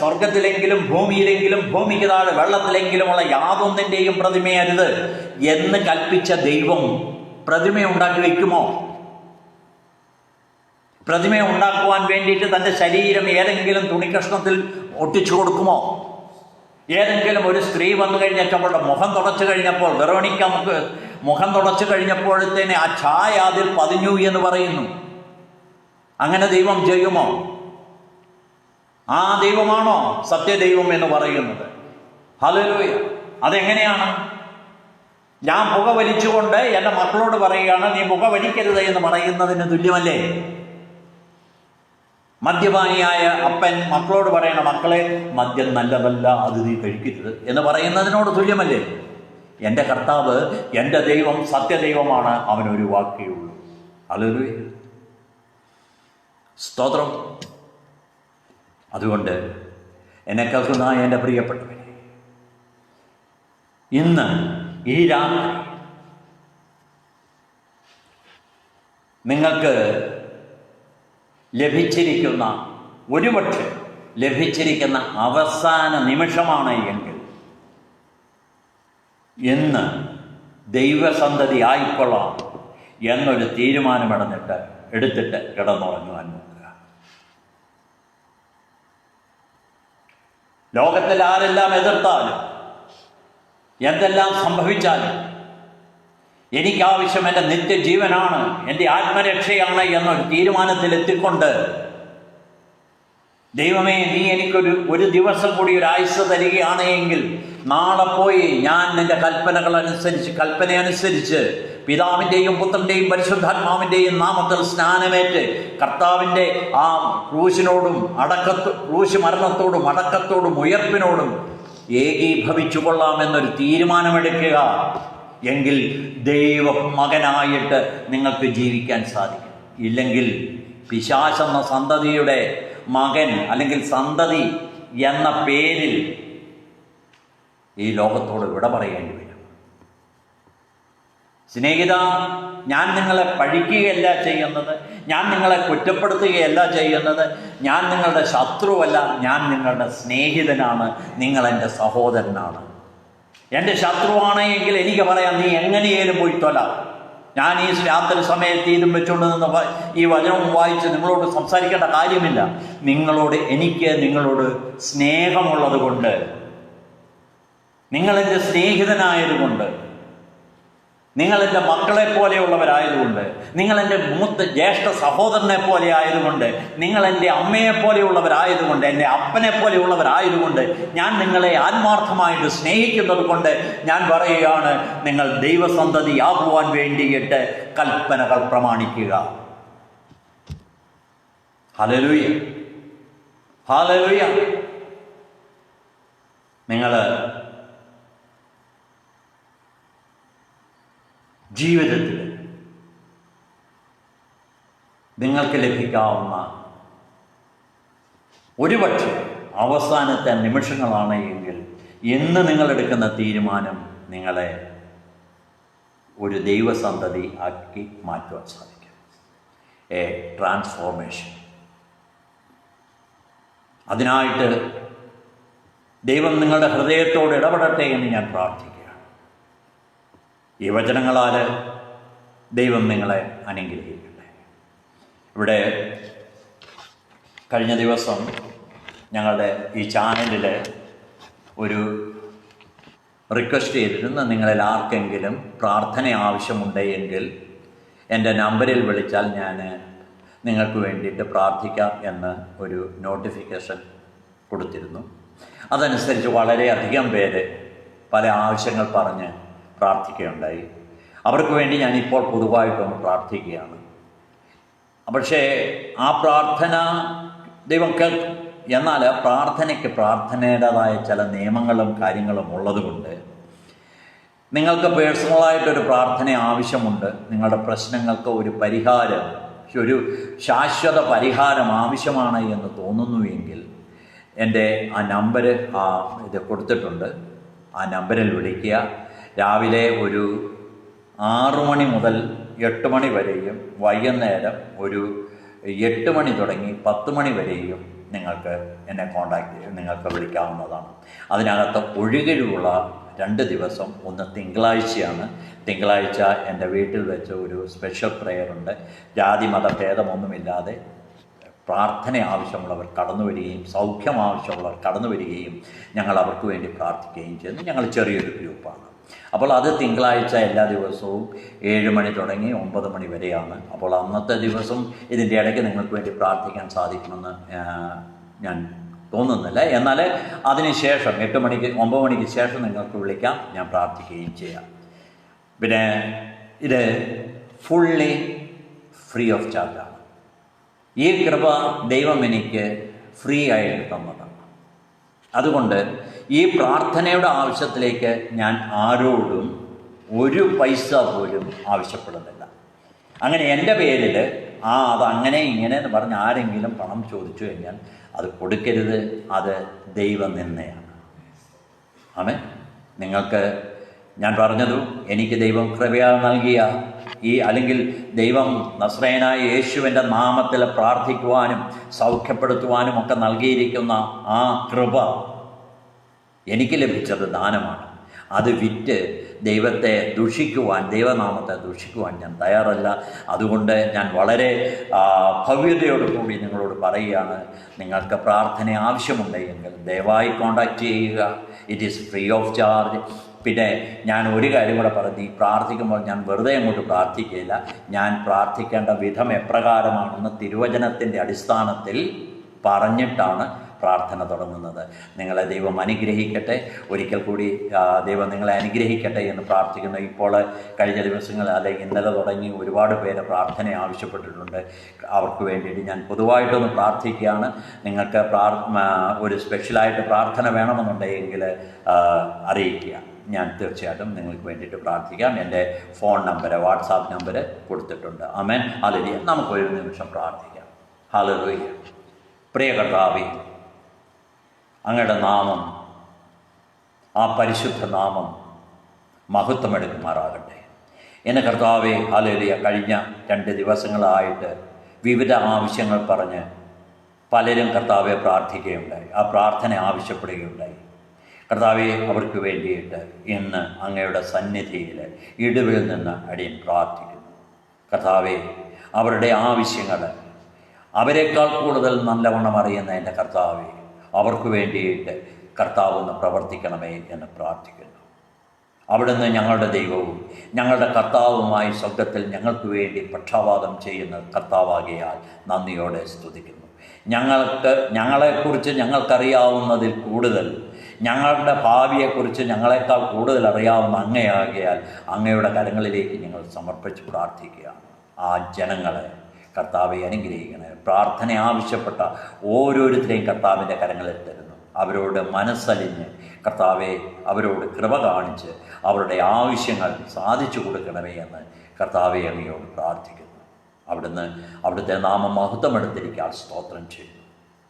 [SPEAKER 1] സ്വർഗത്തിലെങ്കിലും ഭൂമിയിലെങ്കിലും ഭൂമിക്ക് താഴെ വെള്ളത്തിലെങ്കിലുമുള്ള യാതൊന്നിൻ്റെയും പ്രതിമയരുത് എന്ന് കൽപ്പിച്ച ദൈവം പ്രതിമ ഉണ്ടാക്കി വയ്ക്കുമോ? പ്രതിമ ഉണ്ടാക്കുവാൻ വേണ്ടിയിട്ട് തൻ്റെ ശരീരം ഏതെങ്കിലും തുണിക്കഷ്ണത്തിൽ ഒട്ടിച്ചു കൊടുക്കുമോ? ഏതെങ്കിലും ഒരു സ്ത്രീ വന്നു കഴിഞ്ഞപ്പോൾ മുഖം തുടച്ചു കഴിഞ്ഞപ്പോൾ, വെറോണിക്ക മുഖം തുടച്ചു കഴിഞ്ഞപ്പോഴത്തേനെ ആ ഛായ അതിൽ പതിഞ്ഞു എന്ന് പറയുന്നു. അങ്ങനെ ദൈവം ചെയ്യുമോ? ആ ദൈവമാണോ സത്യദൈവം എന്ന് പറയുന്നത്? ഹല്ലേലൂയ. അതെങ്ങനെയാണ്? ഞാൻ പുക വലിച്ചുകൊണ്ട് എൻ്റെ മക്കളോട് പറയുകയാണ് നീ പുക വലിക്കരുത് എന്ന് പറയുന്നതിന് തുല്യമല്ലേ? മദ്യപാനിയായ അപ്പൻ മക്കളോട് പറയണ മക്കളെ മദ്യം നല്ലതല്ല, അത് നീ കഴിക്കരുത് എന്ന് പറയുന്നതിനോട് തുല്യമല്ലേ? എൻ്റെ കർത്താവ്, എൻ്റെ ദൈവം സത്യദൈവമാണ്, അവനൊരു വാക്കേ ഉള്ളൂ. ഹല്ലേലൂയ. സ്തോത്രം. അതുകൊണ്ട് എന്നെ കേൾക്കുന്ന എൻ്റെ പ്രിയപ്പെട്ടവരെ, ഇന്ന് ഈ രാത്രി നിങ്ങൾക്ക് ഒരുപക്ഷെ ലഭിച്ചിരിക്കുന്ന അവസാന നിമിഷമാണ് എങ്കിൽ ഇന്ന് ദൈവസന്തതി ആയിക്കൊള്ളാം എന്നൊരു എടുത്തിട്ട് കിടന്നുറങ്ങുവാൻ നോക്കുക. ലോകത്തിൽ ആരെല്ലാം എതിർത്താലും എന്തെല്ലാം സംഭവിച്ചാലും എനിക്കാവശ്യം എൻ്റെ നിത്യജീവനാണ്, എൻ്റെ ആത്മരക്ഷയാണ് എന്നൊരു തീരുമാനത്തിലെത്തിക്കൊണ്ട് ദൈവമേ നീ എനിക്കൊരു ദിവസം കൂടി ഒരു ആയുസ്സ് തരികയാണ് എങ്കിൽ നാളെ പോയി ഞാൻ നിന്റെ കൽപ്പനയനുസരിച്ച് പിതാവിൻ്റെയും പുത്രൻ്റെയും പരിശുദ്ധാത്മാവിൻ്റെയും നാമത്തിൽ സ്നാനമേറ്റ് കർത്താവിൻ്റെ ആ ക്രൂശ് മരണത്തോടും അടക്കത്തോടും ഉയർപ്പിനോടും ഏകീഭവിച്ചു കൊള്ളാമെന്നൊരു തീരുമാനമെടുക്കുക എങ്കിൽ ദൈവ മകനായിട്ട് നിങ്ങൾക്ക് ജീവിക്കാൻ സാധിക്കും. ഇല്ലെങ്കിൽ പിശാചെന്ന സന്തതിയുടെ മകൻ അല്ലെങ്കിൽ സന്തതി എന്ന പേരിൽ ഈ ലോകത്തോട് വിട പറയേണ്ടി വരും. സ്നേഹിത, ഞാൻ നിങ്ങളെ പഴിക്കുകയല്ല ചെയ്യുന്നത്, ഞാൻ നിങ്ങളെ കുറ്റപ്പെടുത്തുകയല്ല ചെയ്യുന്നത്, ഞാൻ നിങ്ങളുടെ ശത്രുവല്ല, ഞാൻ നിങ്ങളുടെ സ്നേഹിതനാണ്, നിങ്ങൾ എൻ്റെ സഹോദരനാണ്. എൻ്റെ ശത്രുവാണ് എങ്കിൽ എനിക്ക് പറയാം നീ എങ്ങനെയേലും പോയി തൊല. ഞാൻ ഈ രാത്രി സമയത്ത് ഇതും വെച്ചുകൊണ്ട് നിന്ന് ഈ വചനവും വായിച്ച് നിങ്ങളോട് സംസാരിക്കേണ്ട കാര്യമില്ല. എനിക്ക് നിങ്ങളോട് സ്നേഹമുള്ളത് കൊണ്ട്, നിങ്ങളെൻ്റെ സ്നേഹിതനായതുകൊണ്ട് നിങ്ങൾ എൻ്റെ മക്കളെ പോലെയുള്ളവരായതുകൊണ്ട്, നിങ്ങൾ എൻ്റെ മൂത്ത ജ്യേഷ്ഠ സഹോദരനെ പോലെ ആയതുകൊണ്ട്, നിങ്ങൾ എൻ്റെ അമ്മയെ പോലെയുള്ളവരായതുകൊണ്ട്, എൻ്റെ അപ്പനെ പോലെയുള്ളവരായതുകൊണ്ട്, ഞാൻ നിങ്ങളെ ആത്മാർത്ഥമായിട്ട് സ്നേഹിക്കുന്നത് കൊണ്ട് ഞാൻ പറയുകയാണ്, നിങ്ങൾ ദൈവസന്തതിയാകുവാൻ വേണ്ടിയിട്ട് കൽപ്പനകൾ പ്രമാണിക്കുക. Hallelujah, hallelujah. നിങ്ങൾ ജീവിതത്തിൽ നിങ്ങൾക്ക് ലഭിക്കാവുന്ന ഒരുപക്ഷെ അവസാനത്തെ നിമിഷങ്ങളാണ് എങ്കിൽ ഇന്ന് നിങ്ങളെടുക്കുന്ന തീരുമാനം നിങ്ങളെ ഒരു ദൈവസന്തതി ആക്കി മാറ്റുവാൻ സാധിക്കും. A transformation. അതിനായിട്ട് ദൈവം നിങ്ങളുടെ ഹൃദയത്തോട് ഇടപെടട്ടെ എന്ന് ഞാൻ പ്രാർത്ഥിക്കുകയാണ്. ഈ വചനങ്ങളാൽ ദൈവം നിങ്ങളെ അനുഗ്രഹിക്കട്ടെ. ഇവിടെ കഴിഞ്ഞ ദിവസം ഞങ്ങളുടെ ഈ ചാനലിൽ ഒരു റിക്വസ്റ്റ് ചെയ്തിരുന്നു, നിങ്ങളിൽ ആർക്കെങ്കിലും പ്രാർത്ഥന ആവശ്യമുണ്ടെങ്കിൽ എൻ്റെ നമ്പറിൽ വിളിച്ചാൽ ഞാൻ നിങ്ങൾക്ക് വേണ്ടിയിട്ട് പ്രാർത്ഥിക്കാം എന്ന് ഒരു നോട്ടിഫിക്കേഷൻ കൊടുത്തിരുന്നു. അതനുസരിച്ച് വളരെയധികം പേര് പല ആവശ്യങ്ങൾ പറഞ്ഞ് പ്രാർത്ഥിക്കുകയുണ്ടായി. അവർക്ക് വേണ്ടി ഞാനിപ്പോൾ പൊതുവായിട്ടൊന്ന് പ്രാർത്ഥിക്കുകയാണ്. പക്ഷേ ആ പ്രാർത്ഥന ദൈവം കേൾക്കും. എന്നാൽ പ്രാർത്ഥനയ്ക്ക് പ്രാർത്ഥനയുടേതായ ചില നിയമങ്ങളും കാര്യങ്ങളും ഉള്ളതുകൊണ്ട് നിങ്ങൾക്ക് പേഴ്സണലായിട്ടൊരു പ്രാർത്ഥന ആവശ്യമുണ്ട്. നിങ്ങളുടെ പ്രശ്നങ്ങൾക്ക് ഒരു പരിഹാരം, ഒരു ശാശ്വത പരിഹാരം ആവശ്യമാണ് എന്ന് തോന്നുന്നുവെങ്കിൽ എൻ്റെ ആ നമ്പർ ഇത് കൊടുത്തിട്ടുണ്ട്. ആ നമ്പറിൽ വിളിക്കുക. രാവിലെ ഒരു 6 മണി മുതൽ 8 മണി വരെയും വൈകുന്നേരം ഒരു 8 മണി തുടങ്ങി 10 മണി വരെയും നിങ്ങൾക്ക് എന്നെ നിങ്ങൾക്ക് വിളിക്കാവുന്നതാണ്. അതിനകത്ത് ഒഴികെയുള്ള 2 ദിവസം, ഒന്ന് തിങ്കളാഴ്ചയാണ്. തിങ്കളാഴ്ച എൻ്റെ വീട്ടിൽ വെച്ച് ഒരു സ്പെഷ്യൽ പ്രെയറുണ്ട്. ജാതി മത ഭേദമൊന്നുമില്ലാതെ പ്രാർത്ഥന ആവശ്യമുള്ളവർ കടന്നു വരികയും സൗഖ്യം ആവശ്യമുള്ളവർ കടന്നു വരികയും ഞങ്ങൾ അവർക്ക് വേണ്ടി പ്രാർത്ഥിക്കുകയും ചെയ്യുന്നു. ഞങ്ങൾ ചെറിയൊരു ഗ്രൂപ്പാണ്. അപ്പോൾ അത് തിങ്കളാഴ്ച എല്ലാ ദിവസവും 7 മണി തുടങ്ങി 9 മണി വരെയാണ്. അപ്പോൾ അന്നത്തെ ദിവസം ഇതിൻ്റെ ഇടയ്ക്ക് നിങ്ങൾക്ക് വേണ്ടി പ്രാർത്ഥിക്കാൻ സാധിക്കുമെന്ന് ഞാൻ തോന്നുന്നില്ല. എന്നാൽ അതിനുശേഷം 8 മണിക്ക് 9 മണിക്ക് ശേഷം നിങ്ങൾക്ക് വിളിക്കാം, ഞാൻ പ്രാർത്ഥിക്കുകയും ചെയ്യാം. പിന്നെ ഇത് ഫുള്ളി ഫ്രീ ഓഫ് ചാർജാണ്. ഈ കൃപ ദൈവം എനിക്ക് ഫ്രീ ആയിട്ട് തന്നതാണ്. അതുകൊണ്ട് ഈ പ്രാർത്ഥനയുടെ ആവശ്യത്തിലേക്ക് ഞാൻ ആരോടും ഒരു പൈസ പോലും ആവശ്യപ്പെടുന്നില്ല. അങ്ങനെ എൻ്റെ പേരിൽ അത് അങ്ങനെ ഇങ്ങനെ എന്ന് പറഞ്ഞ് ആരെങ്കിലും പണം ചോദിച്ചു കഴിഞ്ഞാൽ അത് കൊടുക്കരുത്. അത് ദൈവനിന്ദയാണ്. ആമേൻ. നിങ്ങൾക്ക് ഞാൻ പറഞ്ഞതും എനിക്ക് ദൈവം കൃപയാൽ നൽകിയ അല്ലെങ്കിൽ ദൈവം നസ്രയനായ യേശുവിൻ്റെ നാമത്തിൽ പ്രാർത്ഥിക്കുവാനും സൗഖ്യപ്പെടുത്തുവാനും ഒക്കെ നൽകിയിരിക്കുന്ന ആ കൃപ എനിക്ക് ലഭിച്ചത് ദാനമാണ്. അത് വിറ്റ് ദൈവത്തെ ദുഷിക്കുവാൻ, ദൈവനാമത്തെ ദുഷിക്കുവാൻ ഞാൻ തയ്യാറല്ല. അതുകൊണ്ട് ഞാൻ വളരെ ഭവ്യതയോടുകൂടി നിങ്ങളോട് പറയുകയാണ്, നിങ്ങൾക്ക് പ്രാർത്ഥന ആവശ്യമുണ്ടെങ്കിൽ ദയവായി കോൺടാക്റ്റ് ചെയ്യുക. It is free of charge. പിന്നെ ഞാൻ ഒരു കാര്യം കൂടെ പറഞ്ഞു, പ്രാർത്ഥിക്കുമ്പോൾ ഞാൻ വെറുതെ അങ്ങോട്ട് പ്രാർത്ഥിക്കുകയില്ല. ഞാൻ പ്രാർത്ഥിക്കേണ്ട വിധം എപ്രകാരമാണെന്ന് തിരുവചനത്തിൻ്റെ അടിസ്ഥാനത്തിൽ പറഞ്ഞിട്ടാണ് പ്രാർത്ഥന തുടങ്ങുന്നത്. നിങ്ങളെ ദൈവം അനുഗ്രഹിക്കട്ടെ. ഒരിക്കൽ കൂടി ദൈവം നിങ്ങളെ അനുഗ്രഹിക്കട്ടെ എന്ന് പ്രാർത്ഥിക്കുന്നു. ഇപ്പോൾ കഴിഞ്ഞ ദിവസങ്ങൾ അല്ലെങ്കിൽ ഇന്നലെ തുടങ്ങി ഒരുപാട് പേര് പ്രാർത്ഥന ആവശ്യപ്പെട്ടിട്ടുണ്ട്. അവർക്ക് വേണ്ടിയിട്ട് ഞാൻ പൊതുവായിട്ടൊന്ന് പ്രാർത്ഥിക്കുകയാണ്. നിങ്ങൾക്ക് ഒരു സ്പെഷ്യലായിട്ട് പ്രാർത്ഥന വേണമെന്നുണ്ടെങ്കിൽ അറിയിക്കുക. ഞാൻ തീർച്ചയായിട്ടും നിങ്ങൾക്ക് വേണ്ടിയിട്ട് പ്രാർത്ഥിക്കാം. എൻ്റെ ഫോൺ നമ്പർ, വാട്സാപ്പ് നമ്പർ കൊടുത്തിട്ടുണ്ട്. ആമേൻ. ഹല്ലേലൂയ. നമുക്കൊരു നിമിഷം പ്രാർത്ഥിക്കാം. ഹല്ലേലൂയ. പ്രിയ കർത്താവേ, അങ്ങയുടെ നാമം, ആ പരിശുദ്ധ നാമം മഹത്വമെടുക്കുമാറാകട്ടെ. എന്നെ കർത്താവേ, ഹല്ലേലൂയ, കഴിഞ്ഞ 2 ദിവസങ്ങളായിട്ട് വിവിധ ആവശ്യങ്ങൾ പറഞ്ഞ് പലരും കർത്താവെ പ്രാർത്ഥിക്കുകയുണ്ടായി, ആ പ്രാർത്ഥന ആവശ്യപ്പെടുകയുണ്ടായി. കർത്താവെ, അവർക്ക് വേണ്ടിയിട്ട് ഇന്ന് അങ്ങയുടെ സന്നിധിയിൽ ഇടിവിൽ നിന്ന് അടിയൻ പ്രാർത്ഥിക്കുന്നു. കർത്താവെ, അവരുടെ ആവശ്യങ്ങൾ അവരെക്കാൾ കൂടുതൽ നല്ലവണ്ണം അറിയുന്ന എൻ്റെ കർത്താവെ, അവർക്ക് വേണ്ടിയിട്ട് കർത്താവ് ഒന്ന് പ്രവർത്തിക്കണമേ എന്ന് പ്രാർത്ഥിക്കുന്നു. അവിടുന്ന് ഞങ്ങളുടെ ദൈവവും ഞങ്ങളുടെ കർത്താവുമായി സ്വർഗത്തിൽ ഞങ്ങൾക്ക് വേണ്ടി പക്ഷാപാതം ചെയ്യുന്ന കർത്താവാകിയാൽ നന്ദിയോടെ സ്തുതിക്കുന്നു. ഞങ്ങളെക്കുറിച്ച് ഞങ്ങൾക്കറിയാവുന്നതിൽ കൂടുതൽ, ഞങ്ങളുടെ ഭാവിയെക്കുറിച്ച് ഞങ്ങളെക്കാൾ കൂടുതൽ അറിയാവുന്ന അങ്ങയാകിയാൽ അങ്ങയുടെ കരങ്ങളിലേക്ക് ഞങ്ങൾ സമർപ്പിച്ച് പ്രാർത്ഥിക്കുകയാണ്. ആ ജനങ്ങളെ കർത്താവെ അനുഗ്രഹിക്കണേ. പ്രാർത്ഥന ആവശ്യപ്പെട്ട ഓരോരുത്തരെയും കർത്താവിൻ്റെ കരങ്ങളിൽ തരുന്നു. അവരോട് മനസ്സലിഞ്ഞ് കർത്താവെ അവരോട് കൃപ കാണിച്ച് അവരുടെ ആവശ്യങ്ങൾ സാധിച്ചു കൊടുക്കണമേ എന്ന് കർത്താവെ അങ്ങയോട് പ്രാർത്ഥിക്കുന്നു. അവിടുത്തെ നാമം മഹത്വമെടുത്തിരിക്കാൻ സ്തോത്രം ചെയ്യുന്നു.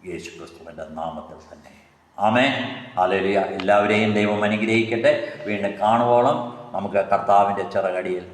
[SPEAKER 1] യേശു ക്രിസ്തുവിൻ്റെ നാമത്തിൽ തന്നെ. ആമേൻ. ഹല്ലേലൂയ. എല്ലാവരെയും ദൈവം അനുഗ്രഹിക്കട്ടെ. വീണ്ടും കാണുവോളം നമുക്ക് കർത്താവിൻ്റെ ചിറകടിയിൽ